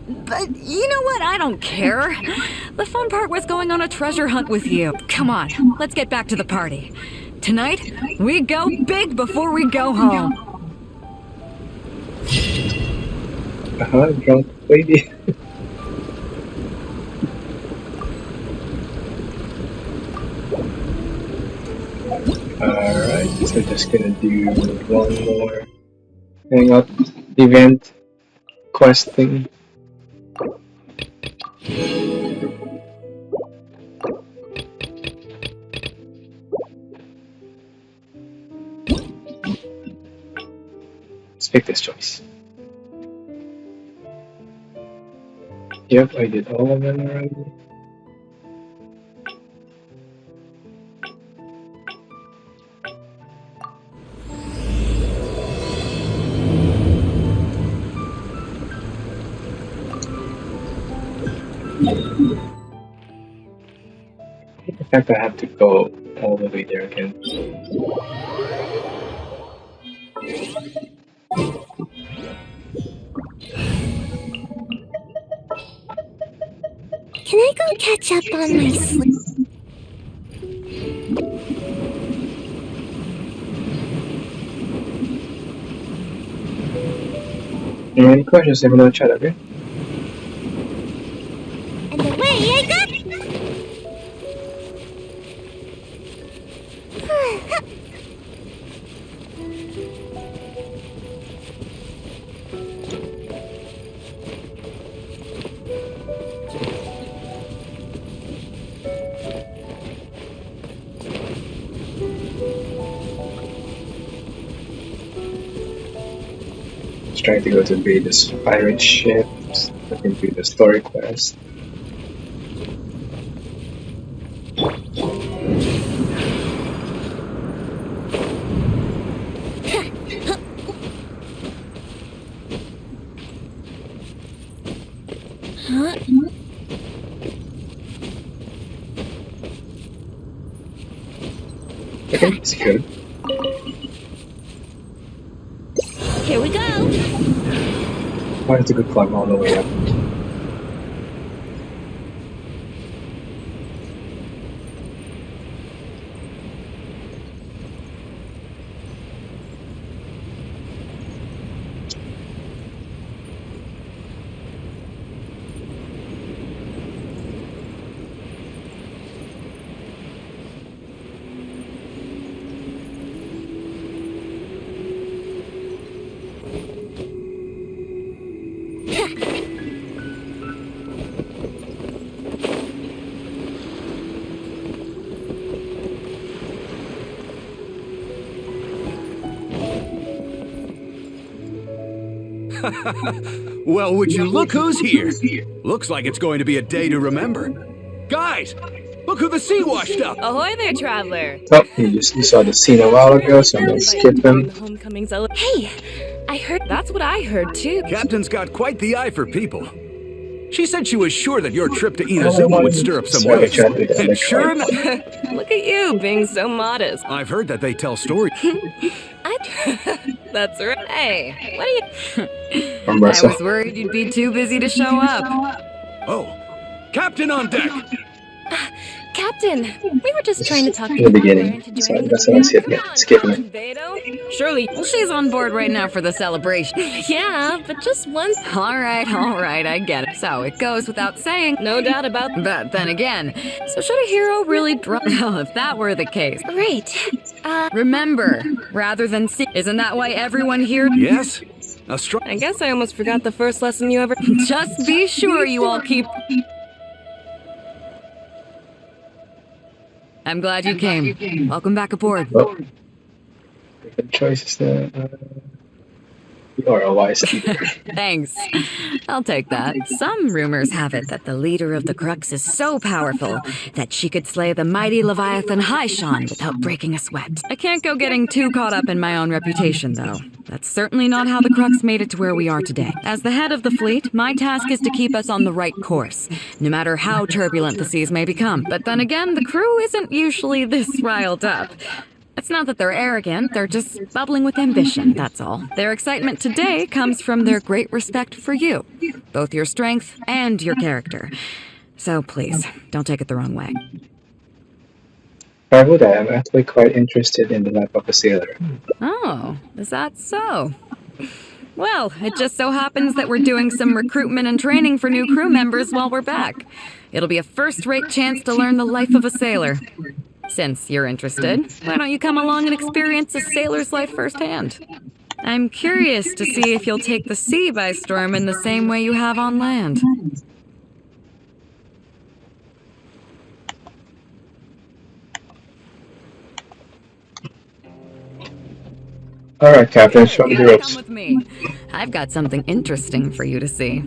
But you know what? I don't care. The fun part was going on a treasure hunt with you. Come on, let's get back to the party. Tonight, we go big before we go home. Drunk lady. Alright, so just gonna do one more Hangout event quest thing. Let's pick this choice. Yep, I did all of them already. In fact, I have to go all the way there again. Can I go catch up on my sleep? Any questions? Let me know in the chat, okay? And away I go! Just trying to go to Beidou's pirate ship, looking through the story quest. Okay, it's good. Here we go! Why is a good climb all the way up? Well, would you look who's here? Looks like it's going to be a day to remember. Guys, look who the sea washed up. Ahoy there, traveler. Oh, you saw the scene a while ago, so I'm gonna skip him. Hey, I heard. That's what I heard too. Captain's got quite the eye for people. She said she was sure that your trip to Inazuma would stir up some waves. And sure enough... Look at you, being so modest. I've heard that they tell stories. That's right. Hey, what are you... I was worried you'd be too busy to show up. Oh, Captain on deck! Captain, we were just trying to talk In the beginning, so that's why I'm skipping it. Beidou? Surely she's on board right now for the celebration. Yeah, but just once. All right, I get it. So it goes without saying. No doubt about that. But then again, so should a hero really drop? Well, if that were the case. Right. Remember, rather than see, isn't that why everyone here? Yes? I guess I almost forgot the first lesson you ever... Just be sure you all keep... I'm glad you came. Welcome back aboard. Well, different choices there. You are a wise keeper. Thanks. I'll take that. Some rumors have it that the leader of the Crux is so powerful that she could slay the mighty Leviathan Haishan without breaking a sweat. I can't go getting too caught up in my own reputation, though. That's certainly not how the Crux made it to where we are today. As the head of the fleet, my task is to keep us on the right course, no matter how turbulent the seas may become. But then again, the crew isn't usually this riled up. It's not that they're arrogant, they're just bubbling with ambition, that's all. Their excitement today comes from their great respect for you, both your strength and your character. So please, don't take it the wrong way. Why would I? I'm actually quite interested in the life of a sailor. Oh, is that so? Well, it just so happens that we're doing some recruitment and training for new crew members while we're back. It'll be a first-rate chance to learn the life of a sailor. Since you're interested, why don't you come along and experience a sailor's life firsthand? I'm curious to see if you'll take the sea by storm in the same way you have on land. Alright, Captain, show me the ropes. Come with me. I've got something interesting for you to see.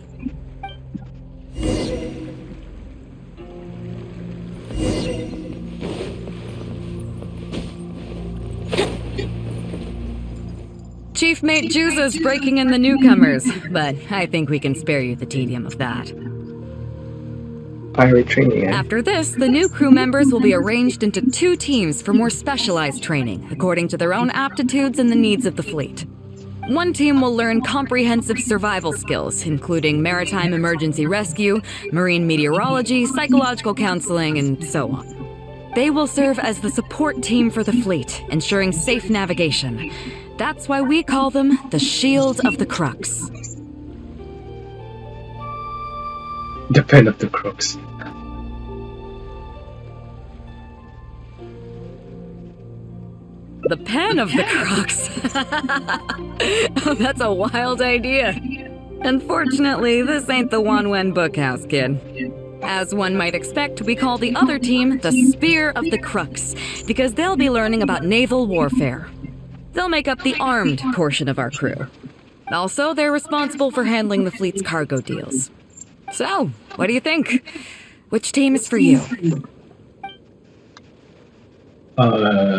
Chief Mate Juza's breaking in the newcomers, but I think we can spare you the tedium of that. Pirate training, eh? After this, the new crew members will be arranged into 2 teams for more specialized training, according to their own aptitudes and the needs of the fleet. One team will learn comprehensive survival skills, including maritime emergency rescue, marine meteorology, psychological counseling, and so on. They will serve as the support team for the fleet, ensuring safe navigation. That's why we call them the Shield of the Crux. The pen of the Crux. The pen of the Crux. Oh, that's a wild idea. Unfortunately, this ain't the Wanwen Bookhouse, kid. As one might expect, we call the other team the Spear of the Crux, because they'll be learning about naval warfare. They'll make up the armed portion of our crew. Also, they're responsible for handling the fleet's cargo deals. So, what do you think? Which team is for you?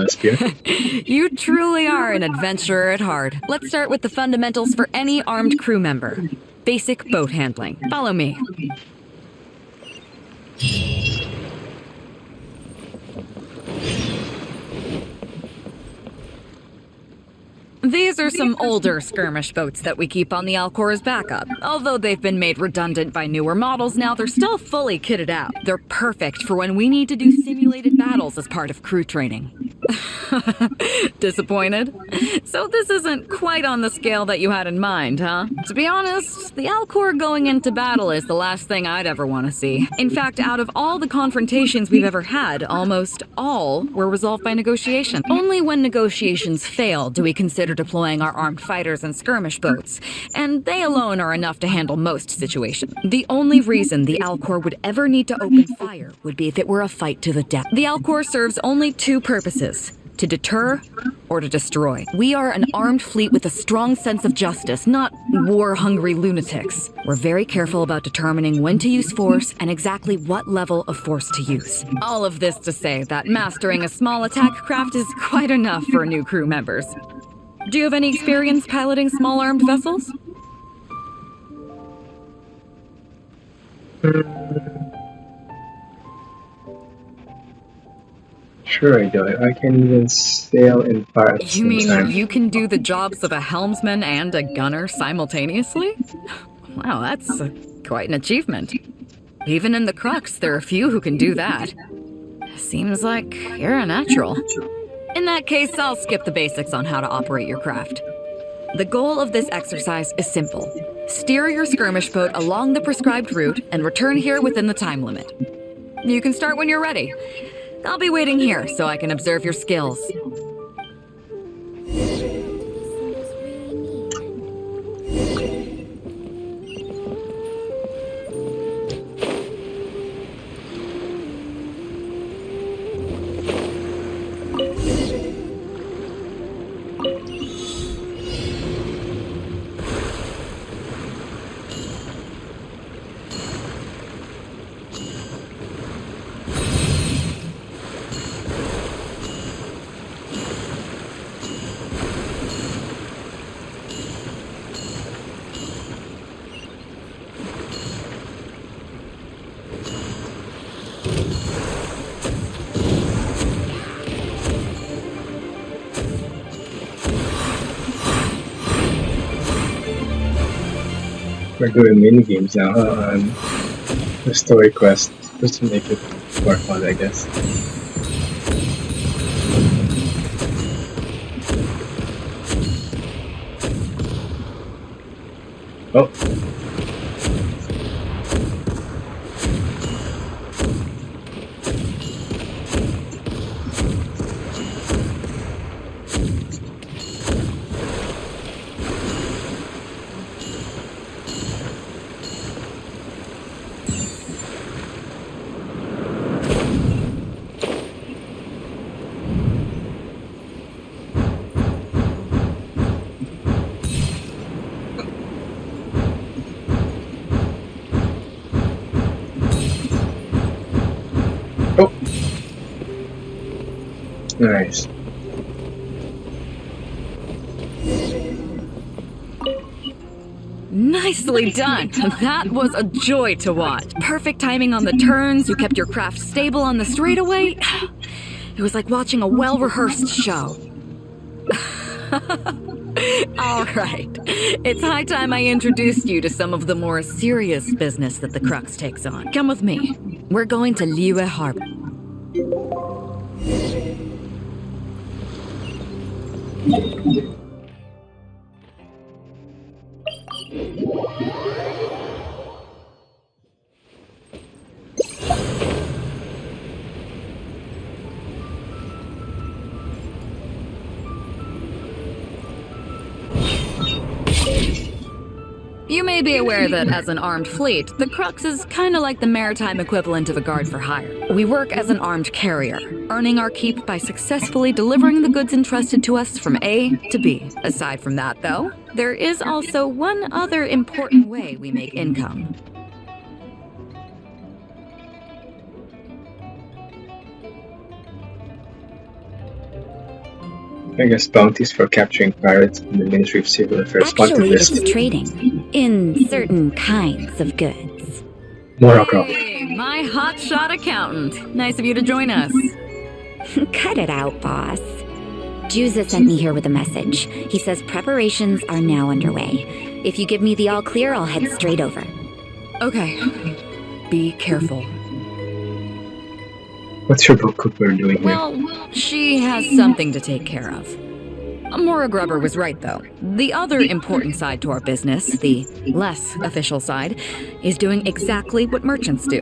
Spear. You truly are an adventurer at heart. Let's start with the fundamentals for any armed crew member. Basic boat handling. Follow me. These are some older skirmish boats that we keep on the Alcor as backup. Although they've been made redundant by newer models now, they're still fully kitted out. They're perfect for when we need to do simulated battles as part of crew training. Disappointed? So this isn't quite on the scale that you had in mind, huh? To be honest, the Alcor going into battle is the last thing I'd ever want to see. In fact, out of all the confrontations we've ever had, almost all were resolved by negotiation. Only when negotiations fail do we consider deploying our armed fighters and skirmish boats, and they alone are enough to handle most situations. The only reason the Alcor would ever need to open fire would be if it were a fight to the death. The Alcor serves only 2 purposes: To deter or to destroy. We are an armed fleet with a strong sense of justice, not war-hungry lunatics. We're very careful about determining when to use force and exactly what level of force to use. All of this to say that mastering a small attack craft is quite enough for new crew members. Do you have any experience piloting small armed vessels? Sure I do. I can even sail and fire at the You same mean time. you can do the jobs of a helmsman and a gunner simultaneously? Wow, that's quite an achievement. Even in the Crux, there are few who can do that. Seems like you're a natural. In that case, I'll skip the basics on how to operate your craft. The goal of this exercise is simple. Steer your skirmish boat along the prescribed route and return here within the time limit. You can start when you're ready. I'll be waiting here so I can observe your skills. We're doing mini games now on the story quest, just to make it more fun, I guess. Oh. Oh. Nice. Nicely done! That was a joy to watch. Perfect timing on the turns, you kept your craft stable on the straightaway. It was like watching a well-rehearsed show. Alright, it's high time I introduced you to some of the more serious business that the Crux takes on. Come with me. We're going to Liyue Harbor. You may be aware that as an armed fleet, the Crux is kinda like the maritime equivalent of a guard for hire. We work as an armed carrier, earning our keep by successfully delivering the goods entrusted to us from A to B. Aside from that, though, there is also one other important way we make income. I guess bounties for capturing pirates in the Ministry of Civil Affairs want to Actually, risk it's trading in certain kinds of goods. more alcohol. Hey, my hotshot accountant. Nice of you to join us. Cut it out, boss. Juza sent me here with a message. He says preparations are now underway. If you give me the all clear, I'll head straight over. Okay. Be careful. What's your bookkeeper doing here? Well, she has something to take care of. Mora Grubber was right, though. The other important side to our business, the less official side, is doing exactly what merchants do.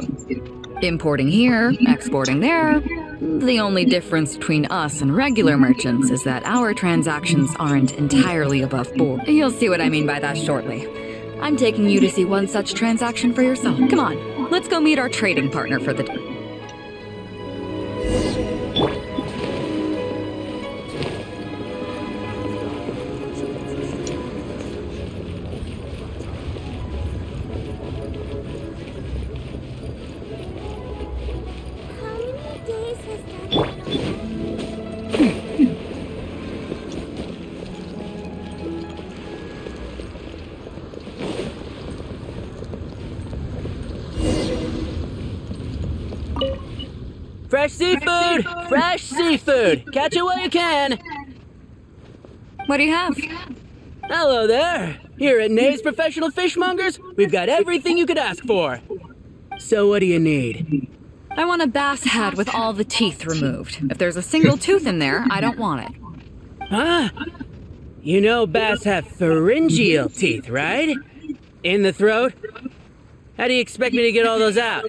Importing here, exporting there. The only difference between us and regular merchants is that our transactions aren't entirely above board. You'll see what I mean by that shortly. I'm taking you to see one such transaction for yourself. Come on, let's go meet our trading partner for the day. Fresh seafood! Fresh seafood! Catch it while you can! What do you have? Hello there! Here at Nay's Professional Fishmongers, we've got everything you could ask for. So what do you need? I want a bass head with all the teeth removed. If there's a single tooth in there, I don't want it. Huh? You know bass have pharyngeal teeth, right? In the throat? How do you expect me to get all those out?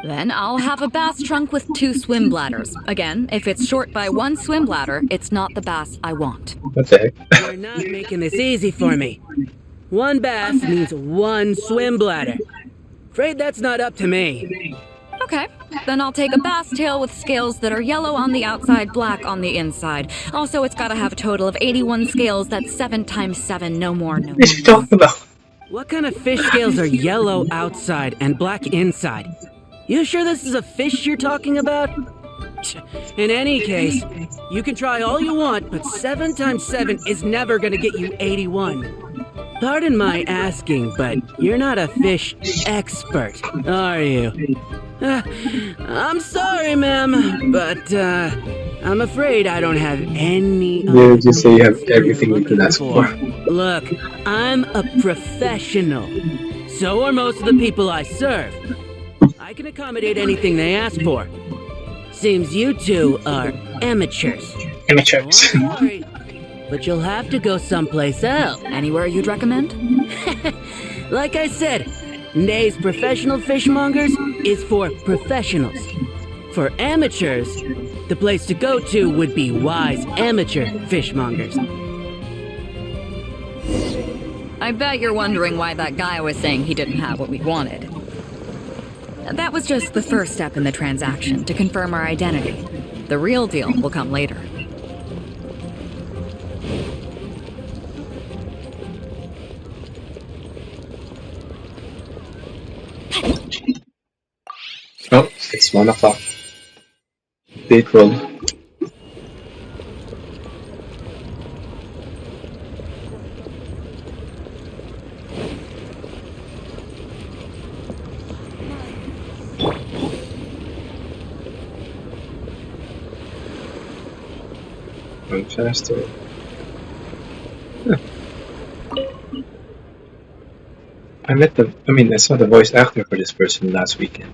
Then I'll have a bass trunk with 2 swim bladders. Again, if it's short by 1 swim bladder, it's not the bass I want. What the heck? You're not making this easy for me. 1 bass means 1 swim bladder. Afraid that's not up to me. Okay, then I'll take a bass tail with scales that are yellow on the outside, black on the inside. Also, it's gotta have a total of 81 scales. That's 7 times 7, no more, no What are you talking about? What kind of fish scales are yellow outside and black inside? You sure this is a fish you're talking about? In any case, you can try all you want, but 7 times 7 is never gonna get you 81. Pardon my asking, but you're not a fish expert, are you? I'm sorry, ma'am, but I'm afraid I don't have any. Yeah, just say you have everything you could ask for. Look, I'm a professional. So are most of the people I serve. I can accommodate anything they ask for. Seems you two are amateurs. Amateurs. Oh, I'm sorry, but you'll have to go someplace else. Anywhere you'd recommend? Like I said, Nay's Professional Fishmongers is for professionals. For amateurs, the place to go to would be Wise Amateur Fishmongers. I bet you're wondering why that guy was saying he didn't have what we wanted. That was just the first step in the transaction, to confirm our identity. The real deal will come later. Oh, it's 1 o'clock. Date roll. Going faster. Huh. I saw the voice actor for this person last weekend.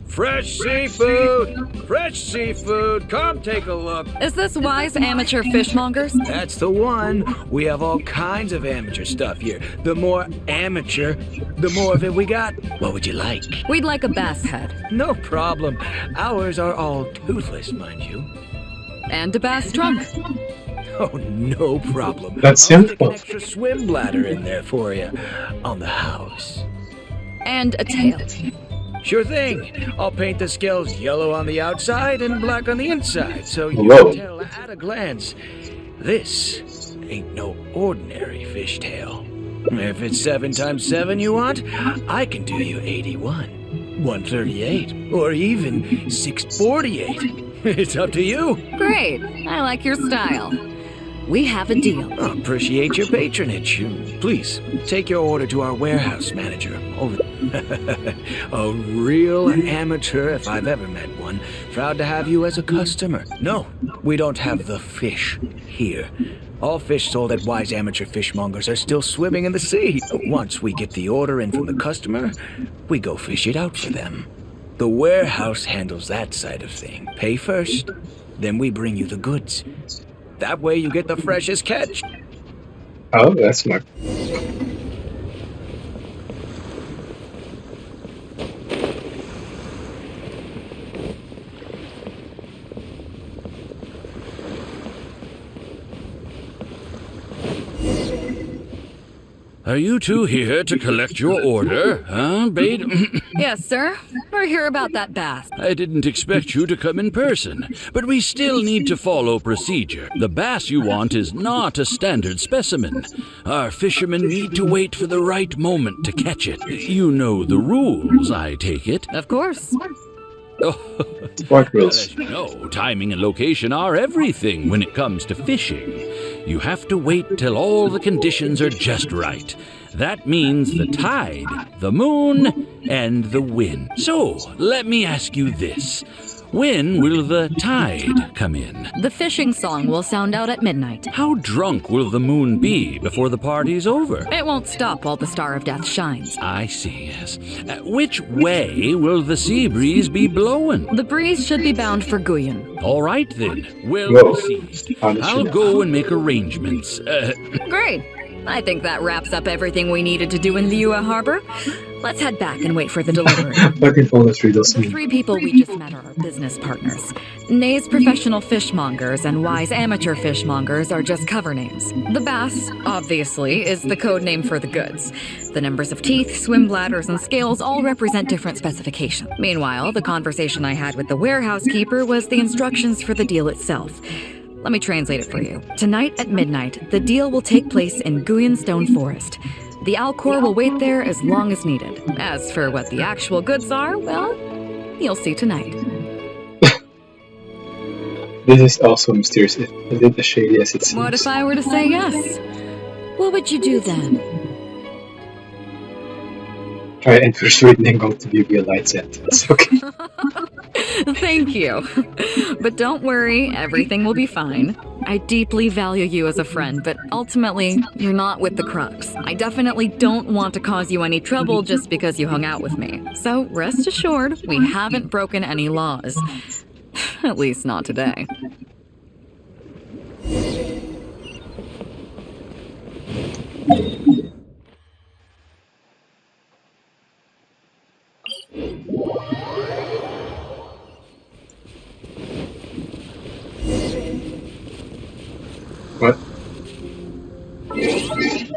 Fresh seafood! Fresh seafood! Come take a look! Is this Wise Amateur Fishmongers? That's the one. We have all kinds of amateur stuff here. The more amateur, the more of it we got. What would you like? We'd like a bass head. No problem. Ours are all toothless, mind you. And a bass trunk. Oh, no problem. That's I'll stick simple. an extra swim bladder in there for you. On the house. And a tail. Sure thing. I'll paint the scales yellow on the outside and black on the inside, so you Whoa. can tell at a glance. This ain't no ordinary fishtail. If it's 7 times 7 you want, I can do you 81, 138, or even 648. It's up to you. Great. I like your style. We have a deal. Appreciate your patronage. Please, take your order to our warehouse manager. A real amateur if I've ever met one. Proud to have you as a customer. No, we don't have the fish here. All fish sold at Wise Amateur Fishmongers are still swimming in the sea. Once we get the order in from the customer, we go fish it out for them. The warehouse handles that side of thing. Pay first, then we bring you the goods. That way you get the freshest catch. Oh, that's smart. Are you two here to collect your order, huh, Beidou? Yes, sir. We're here about that bass. I didn't expect you to come in person, but we still need to follow procedure. The bass you want is not a standard specimen. Our fishermen need to wait for the right moment to catch it. You know the rules, I take it. Of course. What rules? As you know, timing and location are everything when it comes to fishing. You have to wait till all the conditions are just right. That means the tide, the moon, and the wind. So, let me ask you this. When will the tide come in? The fishing song will sound out at midnight. How drunk will the moon be before the party's over? It won't stop while the Star of Death shines. I see, yes. Which way will the sea breeze be blowing? The breeze should be bound for Guyan. All right, then. Well Whoa. received. I'll go and make arrangements. Great. I think that wraps up everything we needed to do in Liyue Harbor. Let's head back and wait for the delivery. Fucking bonus riddles. The 3 people we just met are our business partners. Nay's professional fishmongers and Y's amateur fishmongers are just cover names. The bass, obviously, is the code name for the goods. The numbers of teeth, swim bladders, and scales all represent different specifications. Meanwhile, the conversation I had with the warehouse keeper was the instructions for the deal itself. Let me translate it for you. Tonight at midnight, the deal will take place in Guyan Stone Forest. The Alcor will wait there as long as needed. As for what the actual goods are, well, you'll see tonight. This is also mysterious. Is it as shady as it seems? What if I were to say yes? What would you do then? Try and persuade Ningong to give you a light sentence, okay? Thank you. But don't worry, everything will be fine. I deeply value you as a friend, but ultimately, you're not with the Crux. I definitely don't want to cause you any trouble just because you hung out with me. So rest assured, we haven't broken any laws. At least not today. What?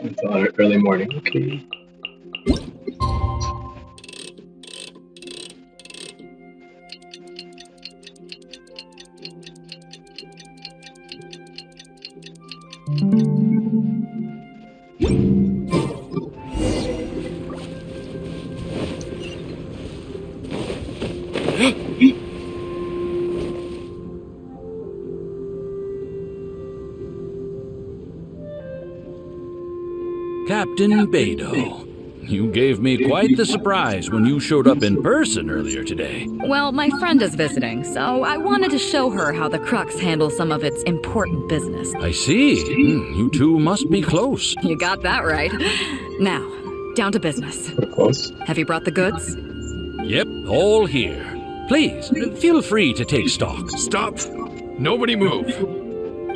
Until early morning, okay. Captain Beidou, you gave me quite the surprise when you showed up in person earlier today. Well, my friend is visiting, so I wanted to show her how the Crux handles some of its important business. I see. You two must be close. You got that right. Now, down to business. Close. Have you brought the goods? Yep, all here. Please, feel free to take stock. Stop! Nobody move!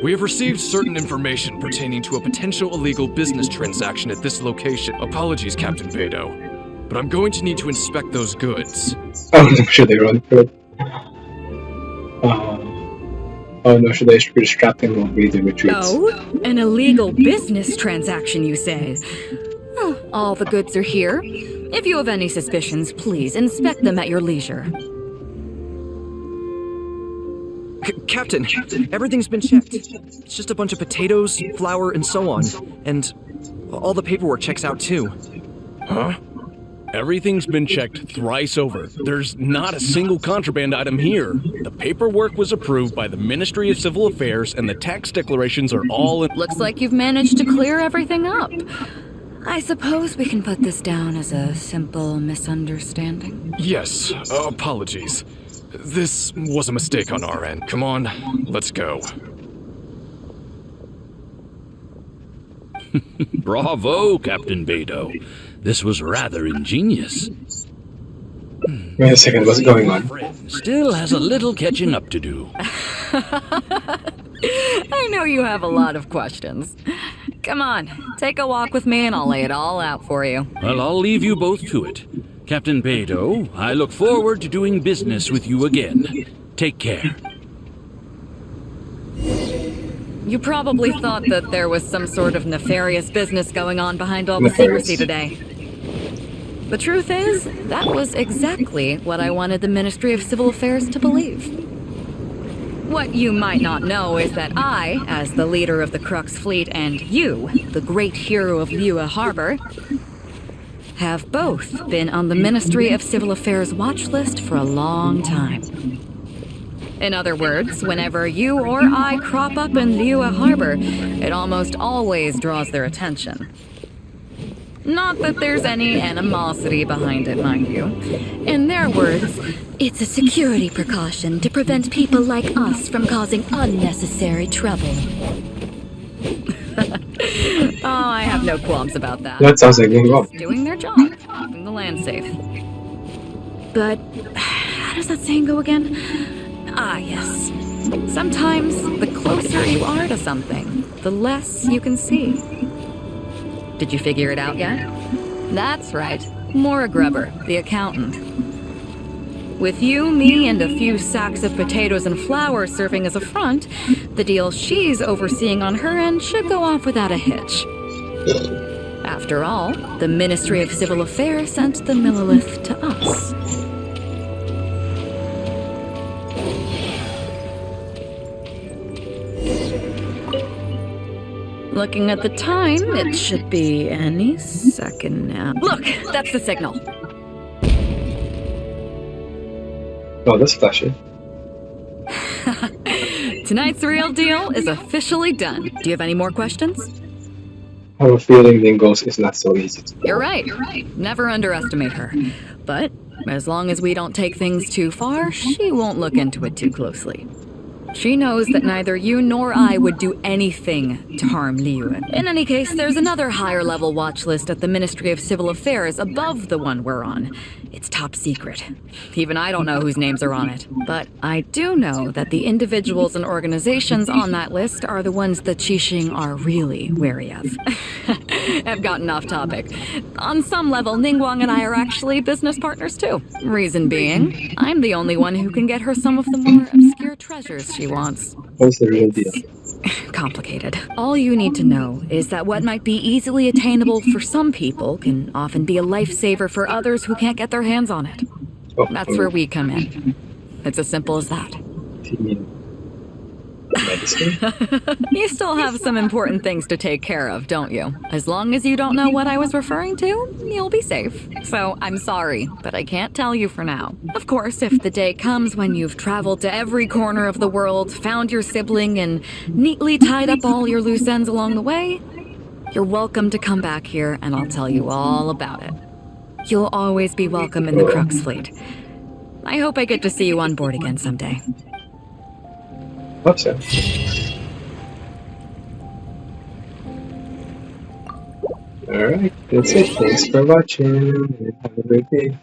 We have received certain information pertaining to a potential illegal business transaction at this location. Apologies, Captain Beidou, but I'm going to need to inspect those goods. Oh no, should I run for it? Oh no, should I distract him while Beidou retreats? Oh? An illegal business transaction, you say? Well, all the goods are here. If you have any suspicions, please inspect them at your leisure. Captain, everything's been checked. It's just a bunch of potatoes, flour, and so on. And all the paperwork checks out too. Huh? Everything's been checked thrice over. There's not a single contraband item here. The paperwork was approved by the Ministry of Civil Affairs and the tax declarations are all in— Looks like you've managed to clear everything up. I suppose we can put this down as a simple misunderstanding. Yes, apologies. This was a mistake on our end. Come on, let's go. Bravo, Captain Beidou. This was rather ingenious. Wait a second, what's going on? Still has a little catching up to do. I know you have a lot of questions. Come on, take a walk with me and I'll lay it all out for you. Well, I'll leave you both to it. Captain Beidou, I look forward to doing business with you again. Take care. You probably thought that there was some sort of nefarious business going on behind all the secrecy today. The truth is, that was exactly what I wanted the Ministry of Civil Affairs to believe. What you might not know is that I, as the leader of the Crux Fleet, and you, the great hero of Liyue Harbor, have both been on the Ministry of Civil Affairs watch list for a long time. In other words, whenever you or I crop up in Liyue Harbor, it almost always draws their attention. Not that there's any animosity behind it, mind you. In their words, It's a security precaution to prevent people like us from causing unnecessary trouble. oh, I have no qualms about that. That sounds like Hangout. Just doing their job, keeping the land safe. But how does that saying go again? Ah, yes. Sometimes the closer you are to something, the less you can see. Did you figure it out yet? That's right. Maura Grubber, the accountant. With you, me, and a few sacks of potatoes and flour serving as a front, the deal she's overseeing on her end should go off without a hitch. After all, the Ministry of Civil Affairs sent the Millilith to us. Looking at the time, it should be any second now. Look, that's the signal. Oh, that's flashing. Tonight's real deal is officially done. Do you have any more questions? I have a feeling Lingos is not so easy to You're right. Never underestimate her. But as long as we don't take things too far, she won't look into it too closely. She knows that neither you nor I would do anything to harm Liyue. In any case, there's another higher-level watch list at the Ministry of Civil Affairs above the one we're on. It's top secret. Even I don't know whose names are on it. But I do know that the individuals and organizations on that list are the ones that Qixing are really wary of. I've gotten off topic. On some level, Ningguang and I are actually business partners too. Reason being, I'm the only one who can get her some of the more obscure treasures she wants. What's the real deal? Complicated. All you need to know is that what might be easily attainable for some people can often be a lifesaver for others who can't get their hands on it. That's where we come in. It's as simple as that. You mean medicine? You still have some important things to take care of, don't you? As long as you don't know what I was referring to, you'll be safe. So I'm sorry, but I can't tell you for now. Of course, if the day comes when you've traveled to every corner of the world, found your sibling, and neatly tied up all your loose ends along the way, you're welcome to come back here and I'll tell you all about it. You'll always be welcome in the Crux Fleet. I hope I get to see you on board again someday. Hope so. Alright, that's it. Thanks for watching. Have a great day.